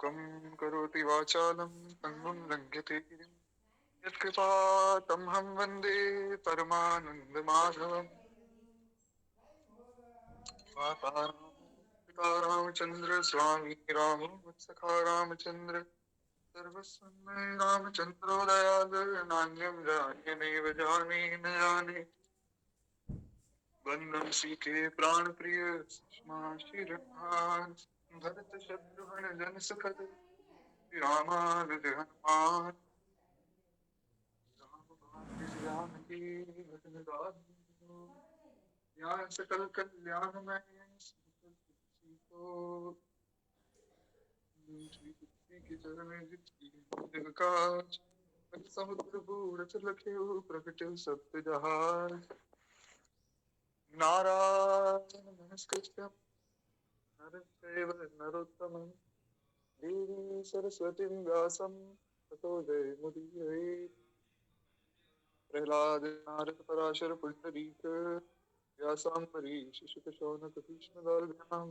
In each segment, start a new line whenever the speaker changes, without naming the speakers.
मूकं करोति वाचालं पङ्गुं लङ्घ्यते गिरिं यत्कृपा तमहं वन्दे परमानन्दमाधवम्। पिता रामचन्द्र स्वामी रामो वत्सखा रामचन्द्र सर्वस्वं रामचन्द्रोदयाद नान्यं जान्यमेव जाने न जाने बन्धं सीते प्राणप्रिय सुषमा श्रीरघुनाथ भरत शत्रुघ्न जन सुखद रामानुज हनुमान जानकी भजन गाथा ज्ञान सकल कल्याणमय को श्री तुलसी के चरण में जग काज समुद्र बूढ़ लखे प्रकट सत्य जहाज नारायण नमस्कृत्य नरचैव नरोत्तमं देवी सरस्वतीं व्यासं ततो जयमुदीरये। प्रह्लाद नारद पराशर पुंडरीक व्यासाम्बरीश शुक शौनक भीष्मदाल्भ्यां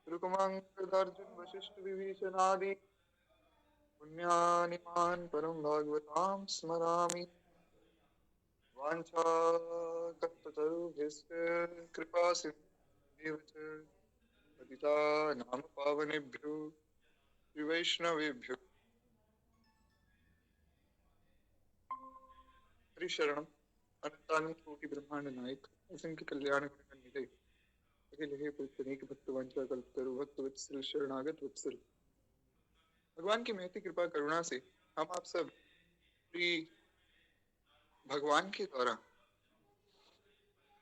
रुक्माङ्गदार्जुन वसिष्ठ विभीषणादि पुण्यानिमान् परं भागवतां स्मरामि। वाञ्छाकल्पतरुभ्यश्च कृपा सिन्धुभ्येव च पतितानां पावनेभ्यो वैष्णवेभ्यो हरिशरणम् अनंतानंद कोटि ब्रह्मांड नायक असंख्य कल्याण गुणनिधे अखिल हे पुण्यक भक्तवंचा कल्पतरु भक्तवत्सल शरणागत वत्सल। भगवान की महती कृपा करुणा से हम आप सब श्री भगवान के द्वारा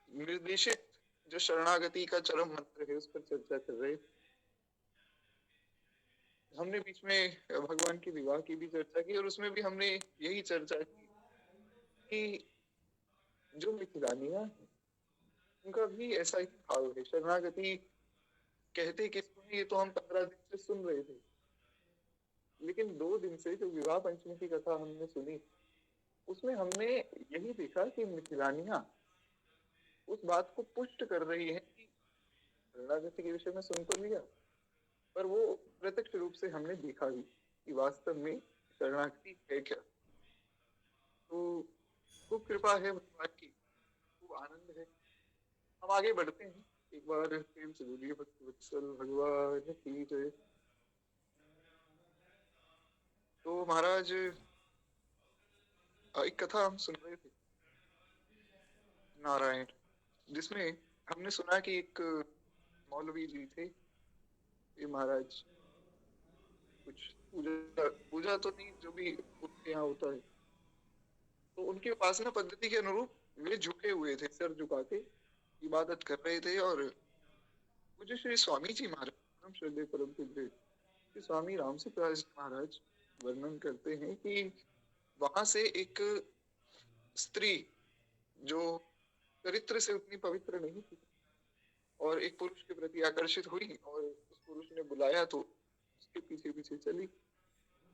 निर्देशित जो शरणागति का चरम मंत्र है उस पर चर्चा कर रहे। हमने बीच में भगवान के विवाह की भी चर्चा की और उसमें भी हमने यही चर्चा की कि जो मिथिलानियां हैं उनका भी ऐसा ही भाव है। शरणागति कहते किसको ये तो हम 15 दिन से सुन रहे थे, लेकिन 2 दिन से जो विवाह पंचमी की कथा हमने सुनी उसमें हमने यही देखा कि मिथिलानियां उस बात को पुष्ट कर रही है कि शरणागति के विषय में सुन तो लिया, पर वो प्रत्यक्ष रूप से हमने देखा भी कि वास्तव में शरणागति है क्या। तो खूब कृपा है भगवान की, खूब आनंद है। हम आगे बढ़ते हैं। एक बार प्रेम से बोलिए भक्तवत्सल भगवान की जय। तो महाराज एक कथा हम सुन रहे थे नारायण, जिसमें हमने सुना कि एक मौलवी जी थे। ये महाराज कुछ पूजा पूजा तो नहीं, जो भी उनके यहाँ होता है तो उनकी उपासना पद्धति के अनुरूप वे झुके हुए थे, सर झुका के इबादत कर रहे थे। और मुझे श्री स्वामी जी महाराज परम श्रद्धेय परम पूज्य श्री स्वामी राम जी महाराज वर्णन करते हैं कि वहां से एक स्त्री जो चरित्र से उतनी पवित्र नहीं थी और एक पुरुष के प्रति आकर्षित हुई और उस पुरुष ने बुलाया तो उसके पीछे पीछे चली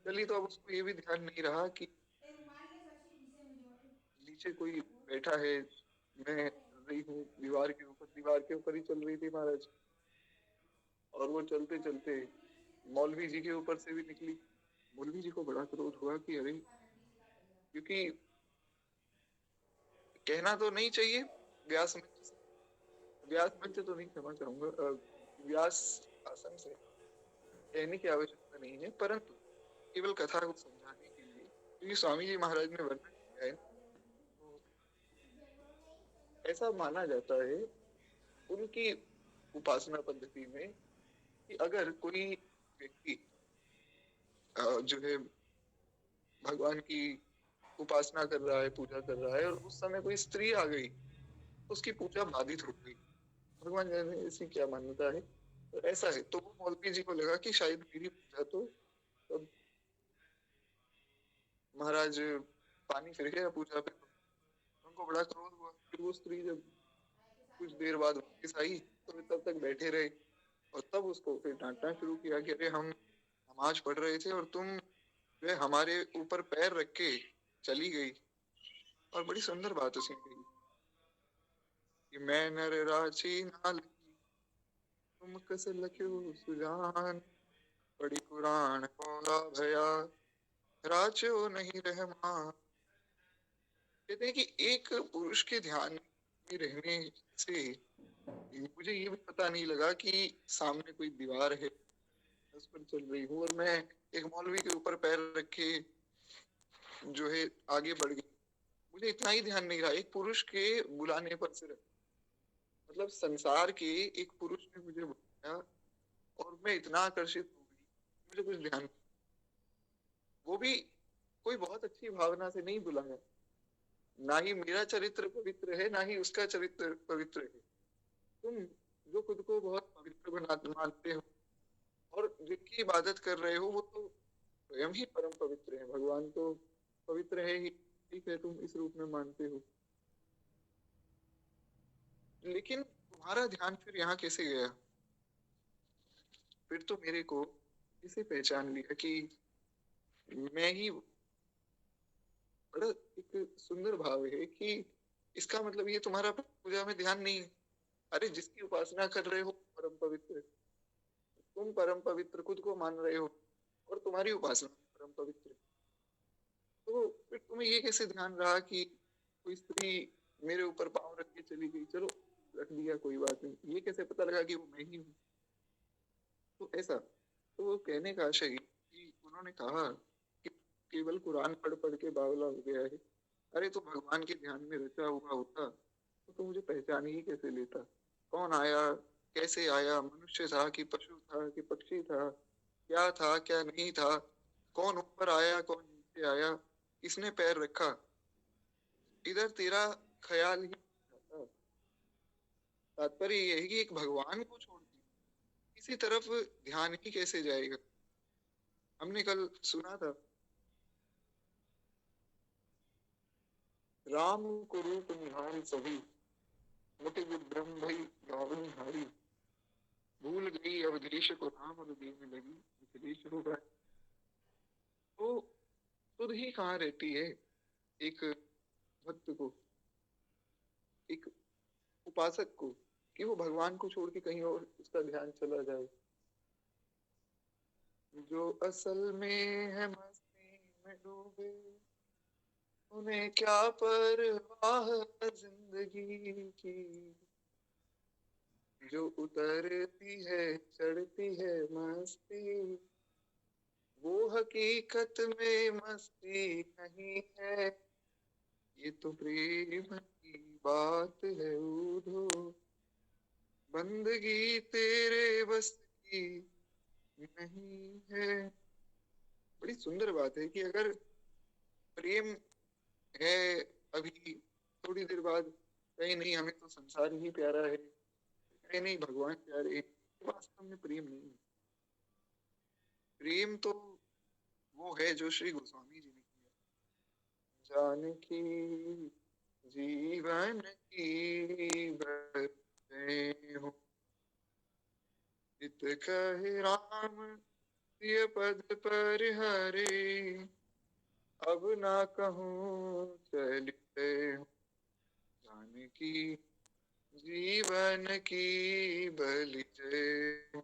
चली। तो अब उसको ये भी ध्यान नहीं रहा कि नीचे कोई बैठा है, मैं रही हूँ दीवार के ऊपर ही चल रही थी महाराज। और वो चलते चलते मौलवी जी के ऊपर से भी निकली। मौलवी जी को बड़ा क्रोध हुआ कि अरे, क्योंकि कहना तो नहीं चाहिए व्यास मंच से, व्यास मंच तो नहीं, क्षमा चाहूंगा, व्यास आसन से कहने की आवश्यकता नहीं है, परंतु केवल कथा को समझाने के लिए, क्योंकि स्वामी जी महाराज ने वर्णन किया है तो ऐसा माना जाता है उनकी उपासना पद्धति में कि अगर कोई व्यक्ति जो है भगवान की उपासना कर रहा है, पूजा कर रहा है और उस समय कोई स्त्री आ गई तो उसकी पूजा बाधित हो गई। भगवान जाने इसकी क्या मान्यता है, तो ऐसा है। तो वो मौलवी जी को लगा कि शायद मेरी पूजा तो महाराज पानी फिर गया पूजा पे। उनको बड़ा क्रोध हुआ। फिर वो स्त्री जब कुछ देर बाद वापस आई तो तब तक बैठे रहे और तब उसको फिर डांटना शुरू किया कि अरे, हम नमाज पढ़ रहे थे और तुम जो है हमारे ऊपर पैर रख के चली गई। और बड़ी सुंदर बात उसने कही कि मैं नर राची ना लगी तुम कस लख्यो सुजान बड़ी कुरान पौधा भया राजो नहीं रहमा। कहते हैं कि एक पुरुष के ध्यान में रहने से मुझे ये भी पता नहीं लगा कि सामने कोई दीवार है उस पर चल रही हूँ और मैं एक मौलवी के ऊपर पैर रखे जो है आगे बढ़ गई। मुझे इतना ही ध्यान नहीं रहा, एक पुरुष के बुलाने पर सिर्फ, मतलब संसार के एक पुरुष ने मुझे बुलाया और मैं इतना आकर्षित हो गई, मुझे कुछ ध्यान, वो भी कोई बहुत अच्छी भावना से नहीं बुलाया। ना ही मेरा चरित्र पवित्र है, ना ही उसका चरित्र पवित्र है। तुम जो खुद को बहुत पवित्र बना मानते हो और जिनकी इबादत कर रहे हो वो तो स्वयं ही परम पवित्र है, भगवान तो पवित्र है ही, ठीक है तुम इस रूप में मानते हो, लेकिन तुम्हारा ध्यान फिर यहाँ कैसे गया? फिर तो मेरे को इसे पहचान लिया कि मैं ही, बड़ा एक सुंदर भाव है कि इसका मतलब ये तुम्हारा पूजा में ध्यान नहीं है। अरे जिसकी उपासना कर रहे हो परम पवित्र, तुम परम पवित्र खुद को मान रहे हो और तुम्हारी उपासना परम पवित्र है। तो फिर तुम्हें ये कैसे ध्यान रहा कि कोई स्त्री मेरे ऊपर पाँव रख के चली गई, चलो रख दिया कोई बात नहीं, ये कैसे पता लगा कि वो मैं ही हूँ? तो ऐसा, तो वो कहने का आशय कि उन्होंने कहा कि केवल कुरान पढ़ पढ़ के बावला हो गया है। अरे तो भगवान के ध्यान में रचा हुआ होता तो मुझे पहचान ही कैसे लेता? कौन आया, कैसे आया, मनुष्य था कि पशु था कि पक्षी था, क्या था क्या नहीं था, कौन ऊपर आया कौन नीचे आया, किसने पैर रखा, इधर तेरा ख्याल ही नहीं आता। तात्पर्य ये है कि एक भगवान को छोड़ के किसी तरफ ध्यान ही कैसे जाएगा? हमने कल सुना था, राम को रूप निहारी सभी, मोटे ब्रह्म भई गावन हारी, भूल गई अवधेश को राम और देने लगी उपदेश होगा। तो खुद ही कहाँ रहती है एक भक्त को, एक उपासक को, कि वो भगवान को छोड़ के कहीं और उसका ध्यान चला जाए? जो असल में है मस्ती में डूबे, उन्हें क्या परवाह है जिंदगी की, जो उतरती है चढ़ती है मस्ती, वो हकीकत में मस्ती नहीं है, ये तो प्रेम की बात है उधो, बंदगी तेरे बस की नहीं है। बड़ी सुंदर बात है कि अगर प्रेम है अभी, थोड़ी देर बाद कहीं नहीं हमें तो संसार ही प्यारा है, कहीं नहीं भगवान प्यारे हैं, वास्तव में प्रेम नहीं है। प्रेम तो वो है जो श्री गोस्वामी जी ने किया, जानकी जीवन की बरतें हो, इत कहे राम प्रिय पद पर हरे, अब ना कहूँ चलिते हो, जानकी जीवन की बलि जय।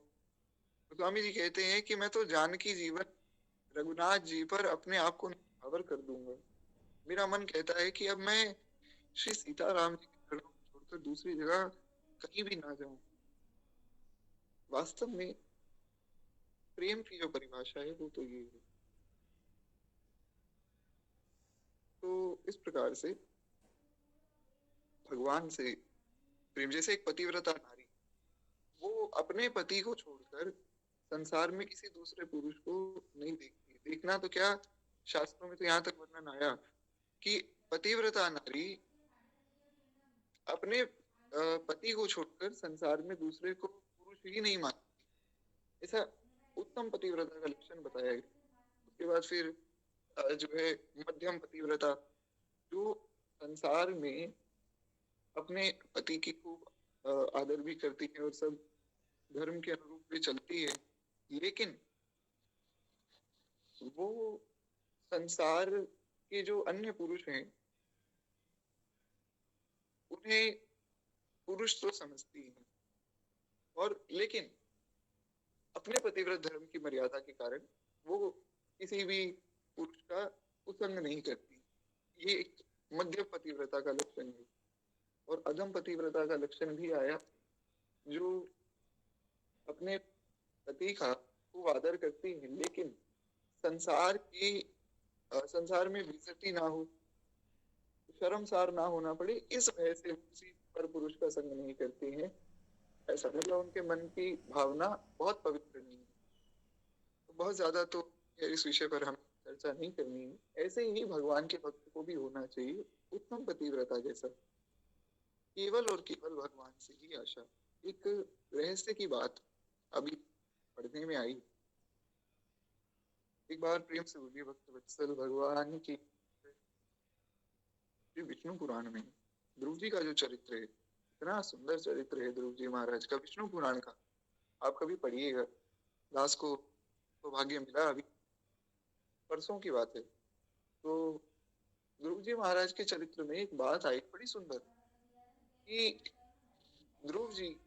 स्वामी जी कहते हैं कि मैं तो जानकी जीवन रघुनाथ जी पर अपने आप को न्यौछावर कर दूंगा। मेरा मन कहता है कि अब मैं श्री सीताराम जी के चरणों को छोड़कर दूसरी जगह कहीं भी ना जाऊं। वास्तव में प्रेम की जो परिभाषा है वो तो ये है। तो इस प्रकार से भगवान से प्रेम, जैसे एक पतिव्रता नारी, वो अपने पति को छोड़कर संसार में किसी दूसरे पुरुष को नहीं देखती। देखना तो क्या, शास्त्रों में तो यहाँ तक वर्णन आया कि पतिव्रता नारी अपने पति को छोड़कर संसार में दूसरे को पुरुष ही नहीं मानती। ऐसा उत्तम पतिव्रता का लक्षण बताया गया। उसके बाद फिर जो है मध्यम पतिव्रता, जो संसार में अपने पति की खूब आदर भी करती है और सब धर्म के अनुरूप भी चलती है, लेकिन वो संसार के जो अन्य पुरुष हैं उन्हें पुरुष तो समझती है, और लेकिन अपने पतिव्रत धर्म की मर्यादा के कारण वो किसी भी पुरुष का कुसंग नहीं करती। ये एक मध्य पतिव्रता का लक्षण है। और अधम पतिव्रता का लक्षण भी आया, जो अपने पति का खूब आदर करती है, लेकिन संसार में विचरती ना हो, शर्मसार ना होना पड़े, इस वजह से किसी पर पुरुष का संग नहीं करती हैं। ऐसा मतलब उनके मन की भावना बहुत पवित्र नहीं है। तो बहुत ज्यादा तो इस विषय पर हम चर्चा नहीं करनी है। ऐसे ही भगवान के भक्त को भी होना चाहिए उत्तम पतिव्रता जैसा, केवल और केवल भगवान से ही आशा। एक रहस्य की बात अभी पढ़ने में आई, एक बार प्रेम से बोलिए भक्त वत्सल भगवान की। विष्णु पुराण में ध्रुव जी का जो चरित्र है, इतना सुंदर चरित्र है ध्रुव जी महाराज का विष्णु पुराण का, आप कभी पढ़िएगा। दास को सौभाग्य मिला, अभी परसों की बात है। तो ध्रुव जी महाराज के चरित्र में एक बात आई बड़ी सुंदर, कि ध्रुव जी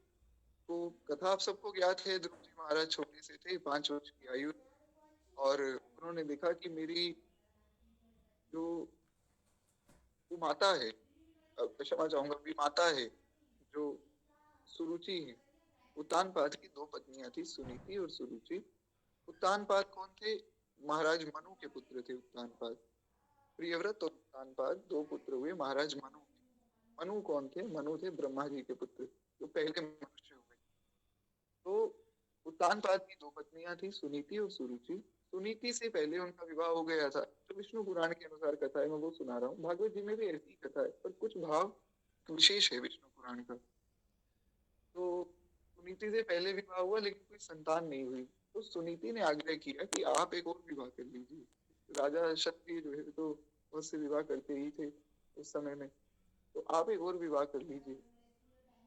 को कथा आप सबको ज्ञात है। ध्रुव जी महाराज छोटे से थे, 5 वर्ष की आयु, और उन्होंने देखा कि मेरी जो वो माता है, क्षमा चाहूंगा, भी माता है जो सुरुचि है, उत्तानपाद की 2 पत्नियां थी, सुनीति और सुरुचि। उत्तानपाद कौन थे? महाराज मनु के पुत्र थे उत्तानपाद। प्रियव्रत और उत्तानपाद 2 पुत्र हुए महाराज मनु। मनु कौन थे? मनु थे ब्रह्मा जी के पुत्र, जो पहले मनुष्य हुए। तो उत्तानपाद की 2 पत्नियां थी, सुनीति और सुरुचि। सुनीति से पहले उनका विवाह हो गया था। जो विष्णु पुराण के अनुसार कथा है, मैं वो सुना रहा हूँ। भागवत जी में भी ऐसी कथा है, पर कुछ भाव विशेष है विष्णु पुराण का। तो सुनीति से पहले विवाह हुआ, लेकिन कोई संतान नहीं हुई। तो सुनीति ने आग्रह किया कि आप एक और विवाह कर लीजिए। राजा क्षत्रिय जो है तो बहुत से विवाह करते ही थे उस समय में, तो आप एक और विवाह कर लीजिए।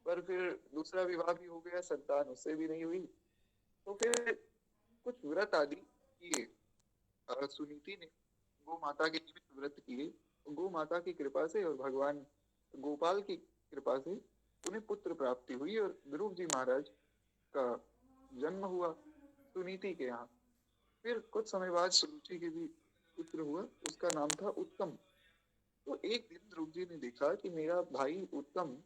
पर फिर दूसरा विवाह भी हो गया, संतान उससे भी नहीं हुई। तो फिर कुछ व्रत आदि किए सुनीति ने, गौ माता के निमित्त व्रत किए। गौ माता की कृपा से और भगवान गोपाल की कृपा से उन्हें पुत्र प्राप्ति हुई, और ध्रुव जी महाराज का जन्म हुआ सुनीति के यहाँ। फिर कुछ समय बाद सुरुचि के भी पुत्र हुआ, उसका नाम था उत्तम। तो एक दिन ध्रुव जी ने देखा कि मेरा भाई उत्तम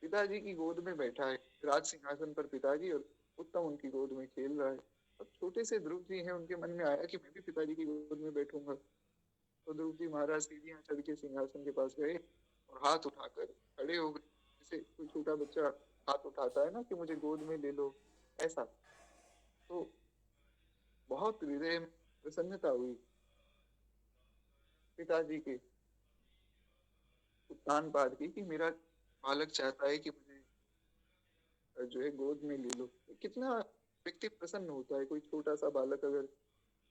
पिताजी की गोद में बैठा है, राज सिंहासन पर पिताजी, और उत्तम उनकी गोद में खेल रहा है। अब छोटे से ध्रुव जी हैं, उनके मन में आया कि मैं भी पिताजी की गोद में बैठूंगा। तो ध्रुव जी महाराज सीढ़ियां चढ़ के सिंहासन के पास गए और हाथ उठाकर खड़े हो गए, जैसे कोई छोटा बच्चा हाथ उठाता है ना कि मुझे गोद में ले लो, ऐसा। तो बहुत हृदय में प्रसन्नता हुई पिताजी के उत्तानपाद की, कि मेरा बालक चाहता है कि मुझे जो है गोद में ले लो। कितना व्यक्ति प्रसन्न होता है, कोई छोटा सा बालक अगर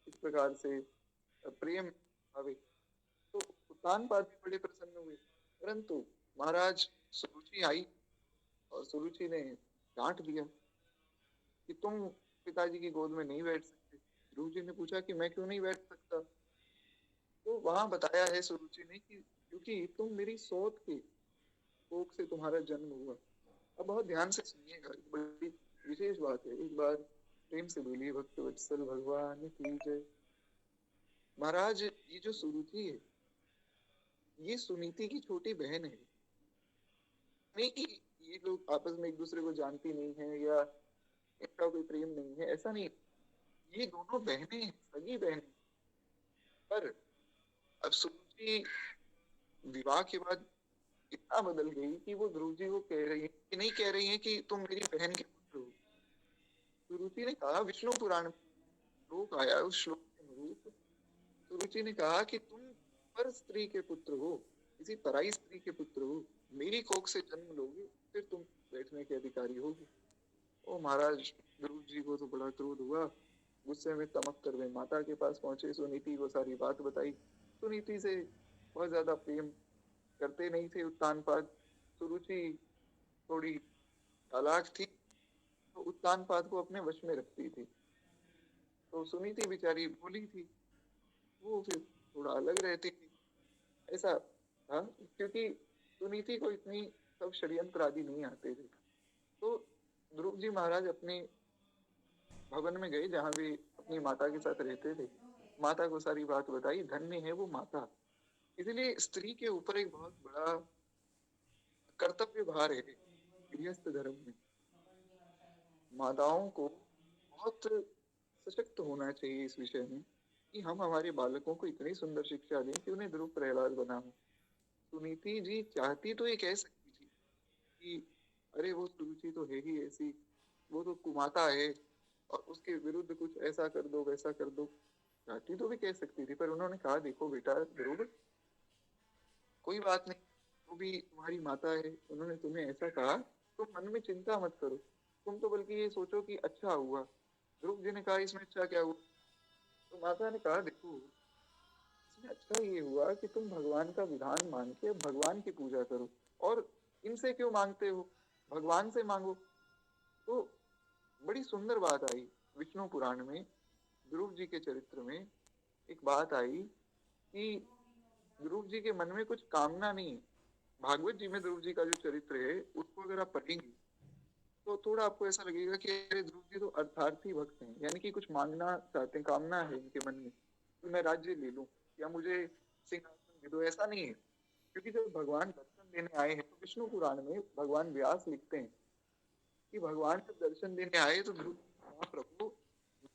इस प्रकार से प्रेम आवे। तो उत्तानपाद भी बड़े प्रसन्न हुए। परंतु महाराज सुरुचि आई, और सुरुचि ने डांट दिया कि तुम पिताजी की गोद में नहीं बैठ सकते। ध्रुव जी ने पूछा कि मैं क्यों नहीं बैठ सकता। तो वहां बताया है सुरुचि ने कि क्योंकि तुम मेरी सौत के कोख से तुम्हारा जन्म हुआ। अब बहुत ध्यान से सुनिएगा, बड़ी विशेष बात है। एक बार प्रेम से बोलिए भक्त वत्सल भगवान की जय। महाराज ये जो सुरुचि है, ये सुनीति की छोटी बहन है। नहीं कि ये लोग आपस में एक दूसरे को जानती नहीं है या इनका कोई प्रेम नहीं है, ऐसा नहीं। ये दोनों बहनें हैं, सगी बहनें। पर अब सुरुचि विवाह के बाद इतना बदल गई कि वो ध्रुव जी को कह रही है कि नहीं, कह रही है कि तुम मेरी बहन के पुत्र हो। सुरुचि ने कहा, विष्णु पुराण में श्लोक आया, उस श्लोक के अनुरूप सुरुचि ने कहा कि तुम पर स्त्री के पुत्र हो, किसी पराई स्त्री के पुत्र हो, मेरी कोख से जन्म लोगे, फिर तुम बैठने के अधिकारी होगे। ओ महाराज, ध्रुव जी को तो बड़ा क्रोध हुआ। गुस्से में तमक कर वे माता के पास पहुंचे, सुनीति को सारी बात बताई। सुनीति से बहुत ज्यादा प्रेम करते नहीं थे उत्तानपाद। सुरुचि थोड़ी चालाक थी, तो उत्तानपाद को अपने वश में रखती थी। तो सुनीति बेचारी भोली थी, वो फिर थोड़ा अलग रहती थी, ऐसा था। क्योंकि सुनीति को इतनी सब षड्यंत्र आदि नहीं आते थे। तो ध्रुव जी महाराज अपने भवन में गए जहाँ भी अपनी माता के साथ रहते थे, माता को सारी बात बताई, धन्य है वो माता। इसलिए स्त्री के ऊपर एक बहुत बड़ा कर्तव्य भार है गृहस्थ धर्म में। माताओं को बहुत सशक्त होना चाहिए इस विषय में कि हम हमारे बालकों को इतनी सुंदर शिक्षा दें कि उन्हें ध्रुव प्रहलाद बनाएं। सुनीति जी चाहती तो ये कह सकती थी कि अरे वो सुरुचि तो है ही ऐसी, वो तो कुमाता है और उसके विरुद्ध कुछ ऐसा कर दो वैसा कर दो। चाहती तो भी कह सकती थी, पर उन्होंने कहा देखो बेटा ध्रुव, कोई बात नहीं, वो भी तुम्हारी माता है, उन्होंने तुम्हें ऐसा कहा, तुम मन में चिंता मत करो, तुम तो बल्कि ये सोचो कि अच्छा हुआ। ध्रुव जी ने कहा इसमें अच्छा क्या हुआ? तो माता ने कहा देखो, इसमें अच्छा ये हुआ कि तुम भगवान का विधान मान के भगवान की पूजा करो, और इनसे क्यों मांगते हो, भगवान से मांगो। तो बड़ी सुंदर बात आई विष्णु पुराण में, ध्रुव जी के चरित्र में एक बात आई कि ध्रुव जी के मन में कुछ कामना नहीं है। भागवत जी में ध्रुव जी का जो चरित्र है उसको अगर आप पढ़ेंगे तो थोड़ा आपको ऐसा लगेगा कि अरे ध्रुव जी तो अर्थार्थी भक्त हैं, यानी कि कुछ मांगना चाहते हैं, कामना है इनके मन में कि मैं राज्य ले लूं या मुझे सिंहासन दे दो, ऐसा नहीं है। क्योंकि जब भगवान दर्शन देने आए हैं तो विष्णु पुराण में भगवान व्यास लिखते हैं कि भगवान जब दर्शन देने आए तो ध्रुव जी ने कहा, प्रभु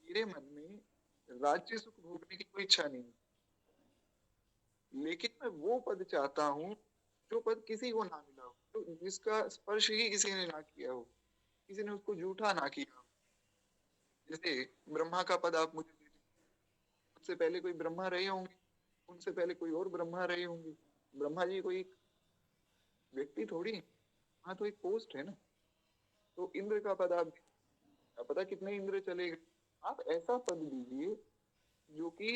मेरे मन में राज्य सुख भोगने की कोई इच्छा नहीं, लेकिन मैं वो पद चाहता हूँ जो पद किसी को ना मिला हो, तो जिसका स्पर्श ही किसी ने ना किया हो, किसी ने उसको जूठा ना किया हो। जैसे ब्रह्मा का पद आप मुझे दे दीजिए, उससे पहले कोई ब्रह्मा रहे होंगे, उनसे पहले कोई और ब्रह्मा रहे होंगे। ब्रह्मा जी कोई व्यक्ति थोड़ी है, हाँ तो एक पोस्ट है ना। तो इंद्र का पद आप पता कितने इंद्र चले गए, आप ऐसा पद दीजिए जो कि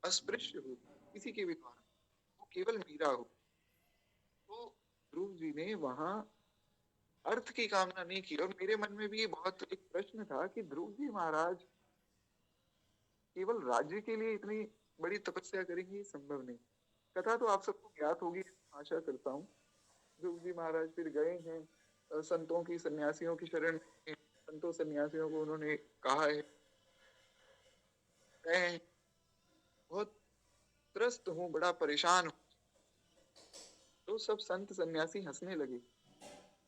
अस्पृश्य हो किसी के भी द्वारा, वो केवल मीरा हो। तो ध्रुव जी ने वहां अर्थ की कामना नहीं की, और मेरे मन में भी ये बहुत एक प्रश्न था कि ध्रुव जी महाराज केवल राज्य के लिए इतनी बड़ी तपस्या करेंगे, संभव नहीं। कथा तो आप सबको ज्ञात होगी, आशा करता हूँ। ध्रुव जी महाराज फिर गए हैं संतों की सन्यासियों की शरण में, संतों सन्यासियों को उन्होंने कहा है मैं बहुत त्रस्त हूँ, बड़ा परेशान हूँ। तो सब संत सन्यासी हंसने लगे,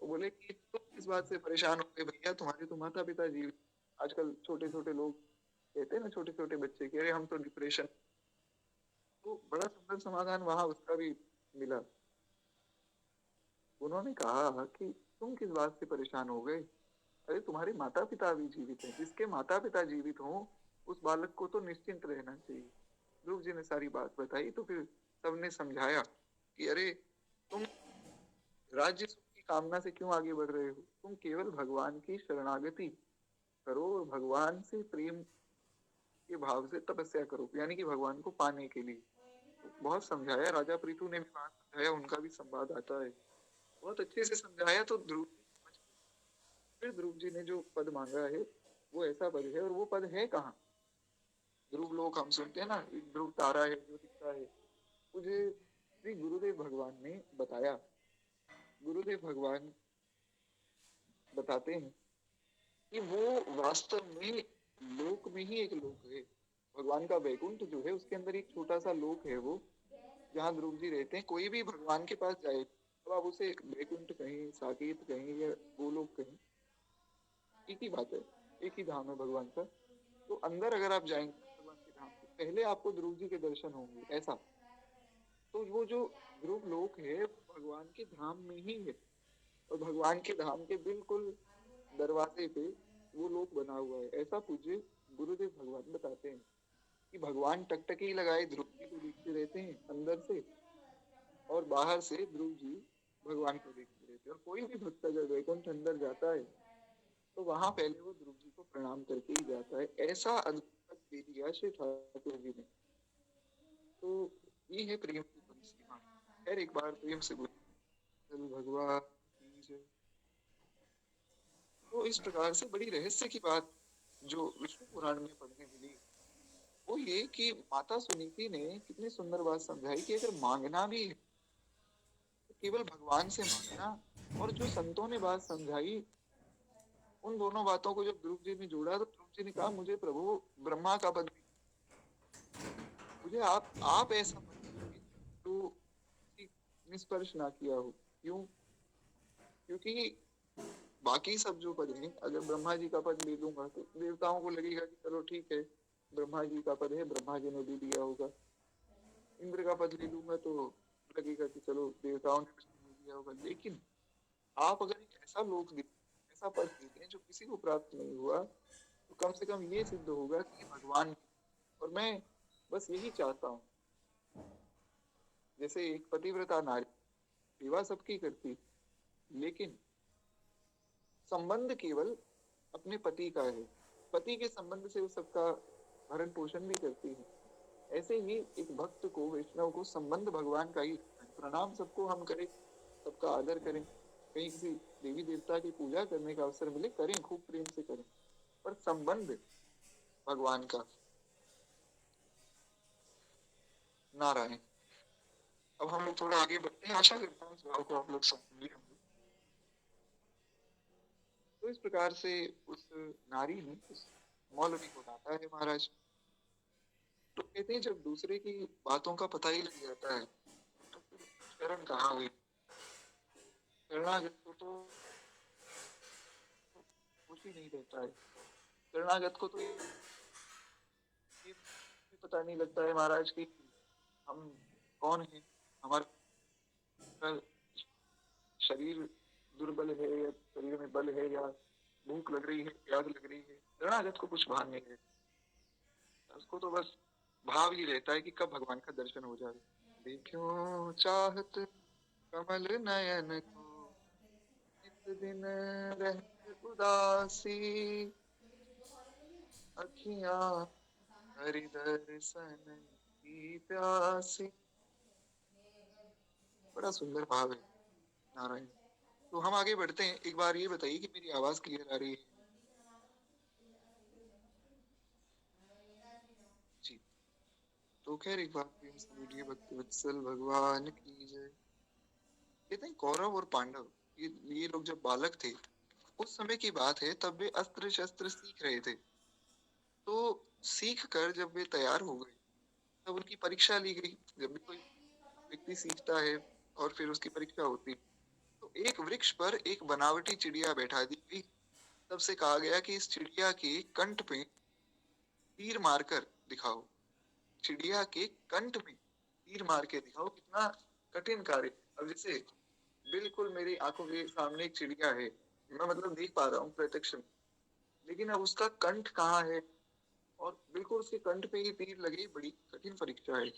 वो बोले कि तुम किस बात से परेशान हो गए भैया, तुम्हारे तो माता पिता जीवित। आजकल छोटे छोटे लोग कहते हैं ना, छोटे छोटे बच्चे कह रहे हम तो डिप्रेशन। तो बड़ा सुंदर समाधान वहां उसका भी मिला। उन्होंने कहा कि तुम किस बात से परेशान हो गए, अरे तुम्हारे माता पिता भी जीवित हैं, जिसके माता पिता जीवित हों उस बालक को तो निश्चिंत रहना चाहिए। ध्रुव जी ने सारी बात बताई तो फिर सबने समझाया कि अरे तुम राज्य सुख की कामना से क्यों आगे बढ़ रहे हो, तुम केवल भगवान की शरणागति करो और भगवान से प्रेम के भाव से तपस्या करो, यानी कि भगवान को पाने के लिए। तो बहुत समझाया, राजा पृथु ने भी बात समझाया, उनका भी संवाद आता है, बहुत अच्छे से समझाया। तो ध्रुव जी समझ गए। फिर ध्रुव जी ने जो पद मांगा है वो ऐसा पद है, और वो पद है कहाँ? ध्रुव लोक हम सुनते हैं ना, एक ध्रुव तारा है जो दिखता है, मुझे श्री गुरुदेव भगवान ने बताया। गुरुदेव भगवान बताते हैं कि वो वास्तव में लोक में ही एक लोक है। भगवान का वैकुंठ जो है उसके अंदर एक छोटा सा लोक है, वो जहाँ ध्रुव जी रहते हैं। कोई भी भगवान के पास जाए तो आप उसे वैकुंठ कहें, साकेत कहें या गोलोक कहें, एक ही बात है, एक ही धाम है भगवान का। तो अंदर अगर आप जाएंगे भगवान के धाम के, पहले आपको ध्रुव जी के दर्शन होंगे ऐसा। तो वो जो ध्रुव लोक है वो भगवान के धाम में ही है, और भगवान के धाम के बिल्कुल दरवाजे पे वो लोक बना हुआ है। ऐसा पूज्य गुरुदेव भगवान बताते हैं कि भगवान टकटकी लगाए ध्रुव जी को देखते रहते हैं अंदर से, और बाहर से ध्रुव जी भगवान को देखते रहते हैं। और कोई भी भक्त अगर वैकुंठ अंदर जाता है तो वहां पहले वो ध्रुव जी को प्रणाम करके ही जाता है। ऐसा अद्भुत दे दिया श्री ठाकुर जी ने। तो ये है प्रेम की परिसीमा। खैर एक बार प्रेम से बोल भगवान की जय। तो इस प्रकार से बड़ी रहस्य की बात जो विष्णु पुराण में पढ़ने मिली वो ये कि माता सुनीति ने कितनी सुंदर बात समझाई कि अगर मांगना भी है तो केवल भगवान से मांगना। और जो संतों ने बात समझाई उन दोनों बातों को जब ध्रुव जी ने जोड़ा तो ध्रुव जी ने कहा मुझे प्रभु ब्रह्मा का पद, मुझे आप ऐसा पद दीजिए तो निष्पर्श ना किया हो। क्यों? क्योंकि बाकी सब जो पद हैं, अगर ब्रह्मा जी का पद ले लूंगा तो देवताओं को लगेगा कि चलो ठीक है, ब्रह्मा जी का पद है, ब्रह्मा जी ने दे दिया होगा। इंद्र का पद ले लूंगा तो लगेगा कि चलो देवताओं ने दे दिया होगा। लेकिन आप अगर एक ऐसा लोक दे, ऐसा पद देते हैं जो किसी को प्राप्त नहीं हुआ, तो कम से कम ये सिद्ध होगा कि भगवान। और मैं बस यही चाहता हूँ, जैसे एक पतिव्रता नारी सेवा सबकी करती, लेकिन संबंध केवल अपने पति का है, पति के संबंध से वो सबका भरण पोषण भी करती है। ऐसे ही एक भक्त को, वैष्णव को संबंध भगवान का ही प्रणाम सबको हम करें, सबका आदर करें, कहीं किसी देवी देवता की पूजा करने का अवसर मिले करें, खूब प्रेम से करें, पर संबंध भगवान का ना रहे। अब हम लोग थोड़ा आगे बढ़ते हैं, आशा करता हूँ इस भाव को आप लोग समझ लिए होंगे। तो इस प्रकार से उस नारी ने उस मौलवी को डांटा है महाराज। तो कहते हैं जब दूसरे की बातों का पता ही लग जाता है तो फिर शरण कहाँ हुई। शरणागत को तो कुछ ही नहीं रहता है, शरणागत को तो ये भी पता नहीं लगता है महाराज की हम कौन है, हमारा शरीर दुर्बल है या शरीर में बल है, या भूख लग रही है, प्यास लग रही है। शरणागत को कुछ भान नहीं है, उसको तो बस भाव ही रहता है कि कब भगवान का दर्शन हो जाए। देखो चाहत कमल नयन को, नित दिन रहत उदासी, अखियां हरि दर्शन की प्यासी। बड़ा सुंदर भाव है नारायण। तो हम आगे बढ़ते हैं। एक बार ये बताइए कि मेरी आवाज क्लियर आ रही है जी? तो खैर एक बार प्रेम से बोलिए भक्त वत्सल भगवान की जय। कहते हैं कौरव और पांडव, ये लोग जब बालक थे, उस समय की बात है, तब वे अस्त्र शस्त्र सीख रहे थे। तो सीख कर जब वे तैयार हो गए, तब उनकी परीक्षा ली गई। जब भी कोई व्यक्ति सीखता है और फिर उसकी परीक्षा होती, तो एक वृक्ष पर एक बनावटी चिड़िया बैठा दी गई। तब से कहा गया कि इस चिड़िया के कंठ पे तीर मारकर दिखाओ, चिड़िया के कंठ में तीर मार के दिखाओ। कितना कठिन कार्य। अब जैसे बिल्कुल मेरी आंखों के सामने एक चिड़िया है, मैं मतलब देख पा रहा हूँ प्रत्यक्ष में, लेकिन अब उसका कंठ कहाँ है, और बिल्कुल उसके कंठ पे ही तीर लगे, बड़ी कठिन परीक्षा है।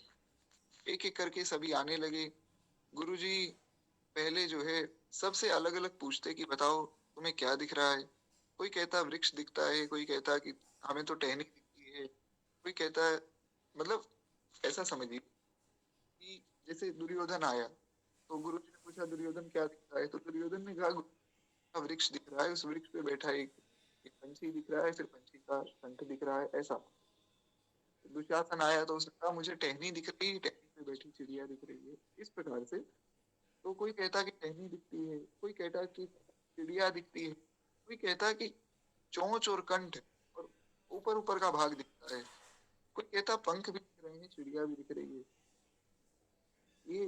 एक एक करके सभी आने लगे। गुरुजी पहले जो है सबसे अलग अलग पूछते कि बताओ तुम्हें क्या दिख रहा है। कोई कहता वृक्ष दिखता है, कोई कहता कि हमें तो टहनी दिखती है, कोई कहता है, मतलब ऐसा समझिए कि जैसे दुर्योधन आया तो गुरु जी ने पूछा दुर्योधन क्या दिख रहा है, तो दुर्योधन ने कहा वृक्ष दिख रहा है, उस वृक्ष पे बैठा एक पंछी दिख रहा है, फिर पंछी का कंठ दिख रहा है, ऐसा। दुशासन आया तो उसने कहा मुझे टहनी दिख रही है, टहनी पे बैठी चिड़िया दिख रही है। इस प्रकार से तो कोई कहता कि टहनी दिखती है, कोई कहता कि चिड़िया दिखती है, कोई कहता कि चोंच और कंठ और ऊपर ऊपर का भाग दिखता है, कोई कहता पंख भी दिख रहे हैं, चिड़िया भी दिख रही है। ये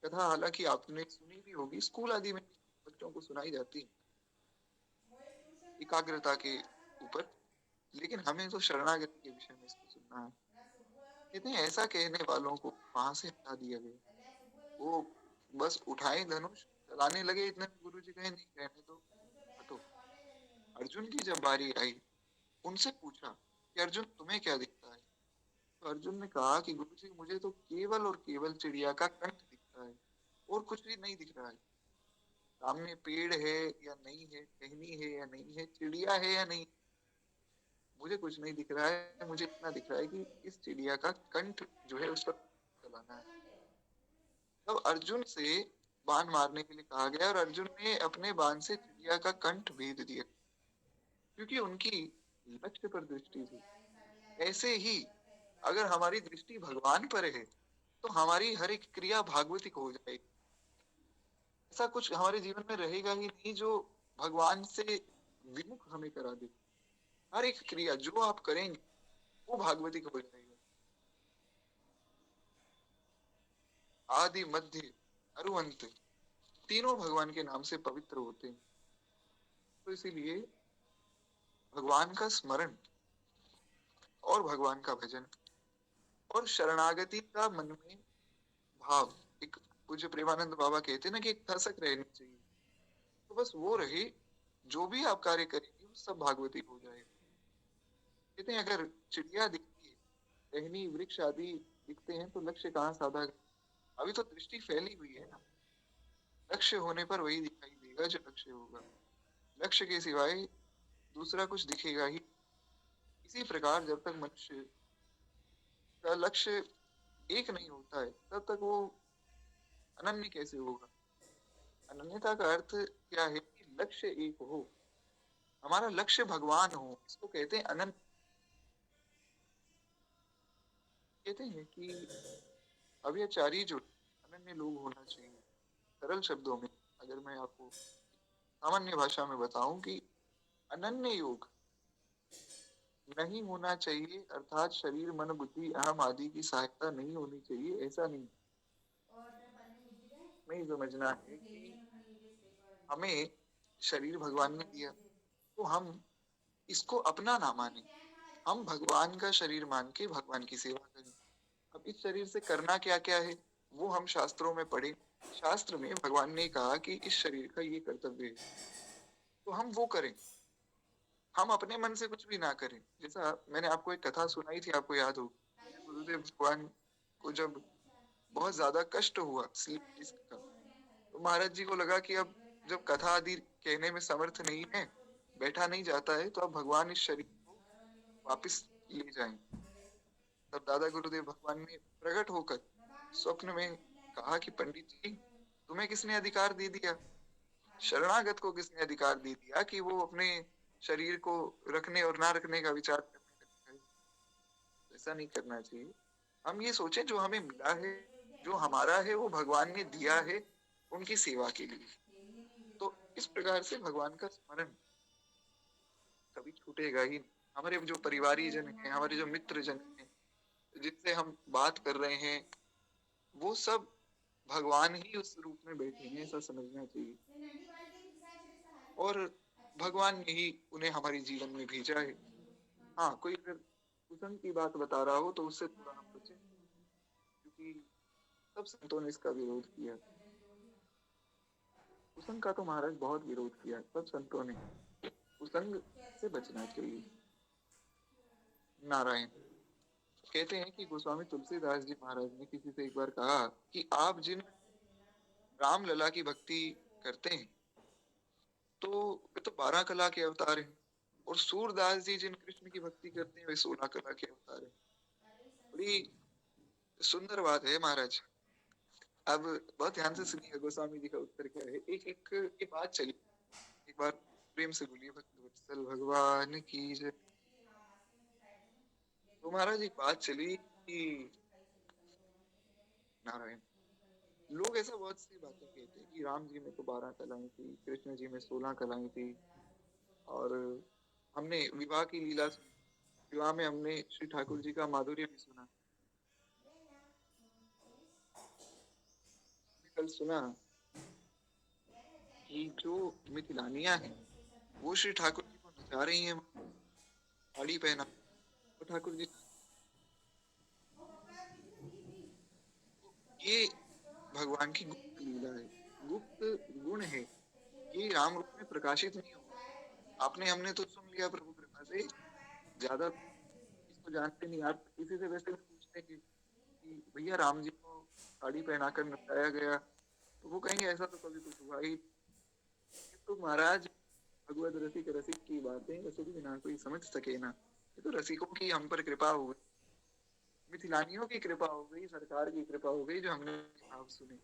कथा हालांकि आपने सुनी भी होगी, स्कूल आदि में बच्चों को सुनाई जाती है एकाग्रता के ऊपर, लेकिन हमें तो शरणागति के विषय में इसको सुनना है। कहते हैं ऐसा कहने वालों को वहां से हटा दिया गया। वो बस उठाए धनुष चलाने लगे, इतने गुरु जी कहे नहीं रहने दो, हटो। अर्जुन की जब बारी आई, उनसे पूछा कि अर्जुन तुम्हें क्या दिखता है। तो अर्जुन ने कहा कि गुरु जी मुझे तो केवल और केवल चिड़िया का कंठ दिखता है, और कुछ भी नहीं दिख रहा है। सामने पेड़ है या नहीं है, टहनी है या नहीं है, चिड़िया है या नहीं, मुझे कुछ नहीं दिख रहा है। मुझे इतना दिख रहा है कि इस चिड़िया का कंठ जो है उस पर चलाना है। तब अर्जुन से बाण मारने के लिए कहा गया, और अर्जुन ने अपने बाण से चिड़िया का कंठ भेद दिया, क्योंकि उनकी लक्ष्य पर दृष्टि थी। ऐसे ही अगर हमारी दृष्टि भगवान पर है तो हमारी हर एक क्रिया भागवतिक हो जाएगी। ऐसा कुछ हमारे जीवन में रहेगा ही नहीं जो भगवान से विमुख हमें करा दे। हर एक क्रिया जो आप करेंगे वो भागवतिक हो जाएगा। आदि मध्य अरु अंत तीनों भगवान के नाम से पवित्र होते हैं। तो इसीलिए भगवान का स्मरण और भगवान का भजन और शरणागति का मन में भाव, एक पूज्य प्रेमानंद बाबा कहते हैं ना कि एक थसक रहनी चाहिए, तो बस वो रहे, जो भी आप कार्य करेंगे वो सब भागवती हो जाएगा। कहते हैं अगर चिड़िया दिखती है, टहनी वृक्ष आदि दिखते हैं तो लक्ष्य कहाँ साधा गया। अभी तो दृष्टि फैली हुई है ना, लक्ष्य होने पर वही दिखाई देगा जो लक्ष्य होगा, लक्ष्य के सिवाय दूसरा कुछ दिखेगा ही। इसी प्रकार जब तक मनुष्य का लक्ष्य एक नहीं होता है तब तक वो अनन्य कैसे होगा। अनन्यता का अर्थ क्या है कि लक्ष्य एक हो, हमारा लक्ष्य भगवान हो, इसको कहते हैं अनन्य। कहते हैं कि अव्यचारी जो अनन्य लोग होना चाहिए। सरल शब्दों में अगर मैं आपको सामान्य भाषा में बताऊं कि अनन्य योग नहीं होना चाहिए, अर्थात शरीर मन बुद्धि अहम आदि की सहायता नहीं होनी चाहिए, ऐसा नहीं। नहीं समझना है कि हमें शरीर भगवान ने दिया तो हम इसको अपना ना माने, हम भगवान का शरीर मान के भगवान की सेवा करें। अब इस शरीर से करना क्या क्या है वो हम शास्त्रों में पढ़े। शास्त्र में भगवान ने कहा कि इस शरीर का ये कर्तव्य है तो हम वो करें, हम अपने मन से कुछ भी ना करें। जैसा मैंने आपको एक कथा सुनाई थी, आपको याद हो, गुरुदेव भगवान को जब बहुत ज्यादा कष्ट हुआ स्लीप डिस्क का, तो महाराज जी को लगा कि अब जब कथा आदि कहने में समर्थ नहीं है, बैठा नहीं जाता है, तो अब भगवान इस शरीर को वापस ले जाएं। तब दादा गुरुदेव भगवान ने प्रकट होकर स्वप्न में कहा कि पंडित जी, तुम्हें किसने अधिकार दे दिया, शरणागत को किसने अधिकार दे दिया कि वो अपने शरीर को रखने और ना रखने का विचार करने लगता है। ऐसा नहीं करना चाहिए। हम ये सोचें जो हमें मिला है, जो हमारा है वो भगवान ने दिया है उनकी सेवा के लिए। तो इस प्रकार से भगवान का स्मरण कभी छूटेगा ही नहीं। हमारे जो परिवारी जन हैं, हमारे जो मित्र जन हैं, जिनसे हम बात कर रहे हैं, वो सब भगवान ही उस रूप में बैठे हैं, ऐसा समझना चाहिए। और भगवान ने ही उन्हें हमारे जीवन में भेजा है। हाँ, कोई अगर कुसंग की बात बता रहा हो तो उससे थोड़ा हम बचें, क्योंकि सब संतों ने इसका विरोध किया। कुसंग का तो महाराज बहुत विरोध किया सब संतों ने, कुसंग से बचना चाहिए। नारायण कहते हैं कि गोस्वामी तुलसीदास जी महाराज ने किसी से एक बार कहा कि आप जिन राम लला की भक्ति करते हैं तो वे तो 12 कला के अवतार हैं, और सूरदास जी जिन कृष्ण की भक्ति करते हैं वे 16 कला के अवतार हैं। बड़ी सुंदर बात है महाराज। अब बहुत ध्यान से सुनिए गोस्वामी जी का उत्तर क्या है। एक एक ये बात चली, एक बार प्रेम से बोलिए भक्त वत्सल भगवान की जय। तो महाराज एक बात चली कि नारायण, लोग ऐसा बहुत सी बातें कहते हैं कि राम जी में तो 12 कलाएं थी, कृष्ण जी में 16 कलाएं थी, और हमने विवाह की लीला सुनी, विवाह में हमने श्री ठाकुर जी का माधुर्य भी सुना। कल सुना कि जो मिथिलानियां हैं वो श्री ठाकुर जी को नचा रही हैं, साड़ी पहना, तो ठाकुर जी ये भगवान की गुप्त लीला है, गुप्त गुण है, ये राम रूप में प्रकाशित नहीं होगा। आपने हमने तो सुन लिया प्रभु कृपा से, ज्यादा इसको जानते नहीं। आप किसी से वैसे भी पूछते कि भैया राम जी को साड़ी पहनाकर नचाया गया, तो वो कहेंगे ऐसा तो कभी कुछ हुआ ही। तो महाराज भगवत रसिक रसिक की बातें रसिक बिना कोई समझ सके ना, ये तो रसिकों की हम पर कृपा हो गई, मिथिलानियों की कृपा हो गई, सरकार की कृपा हो गई जो हमने भाव सुने,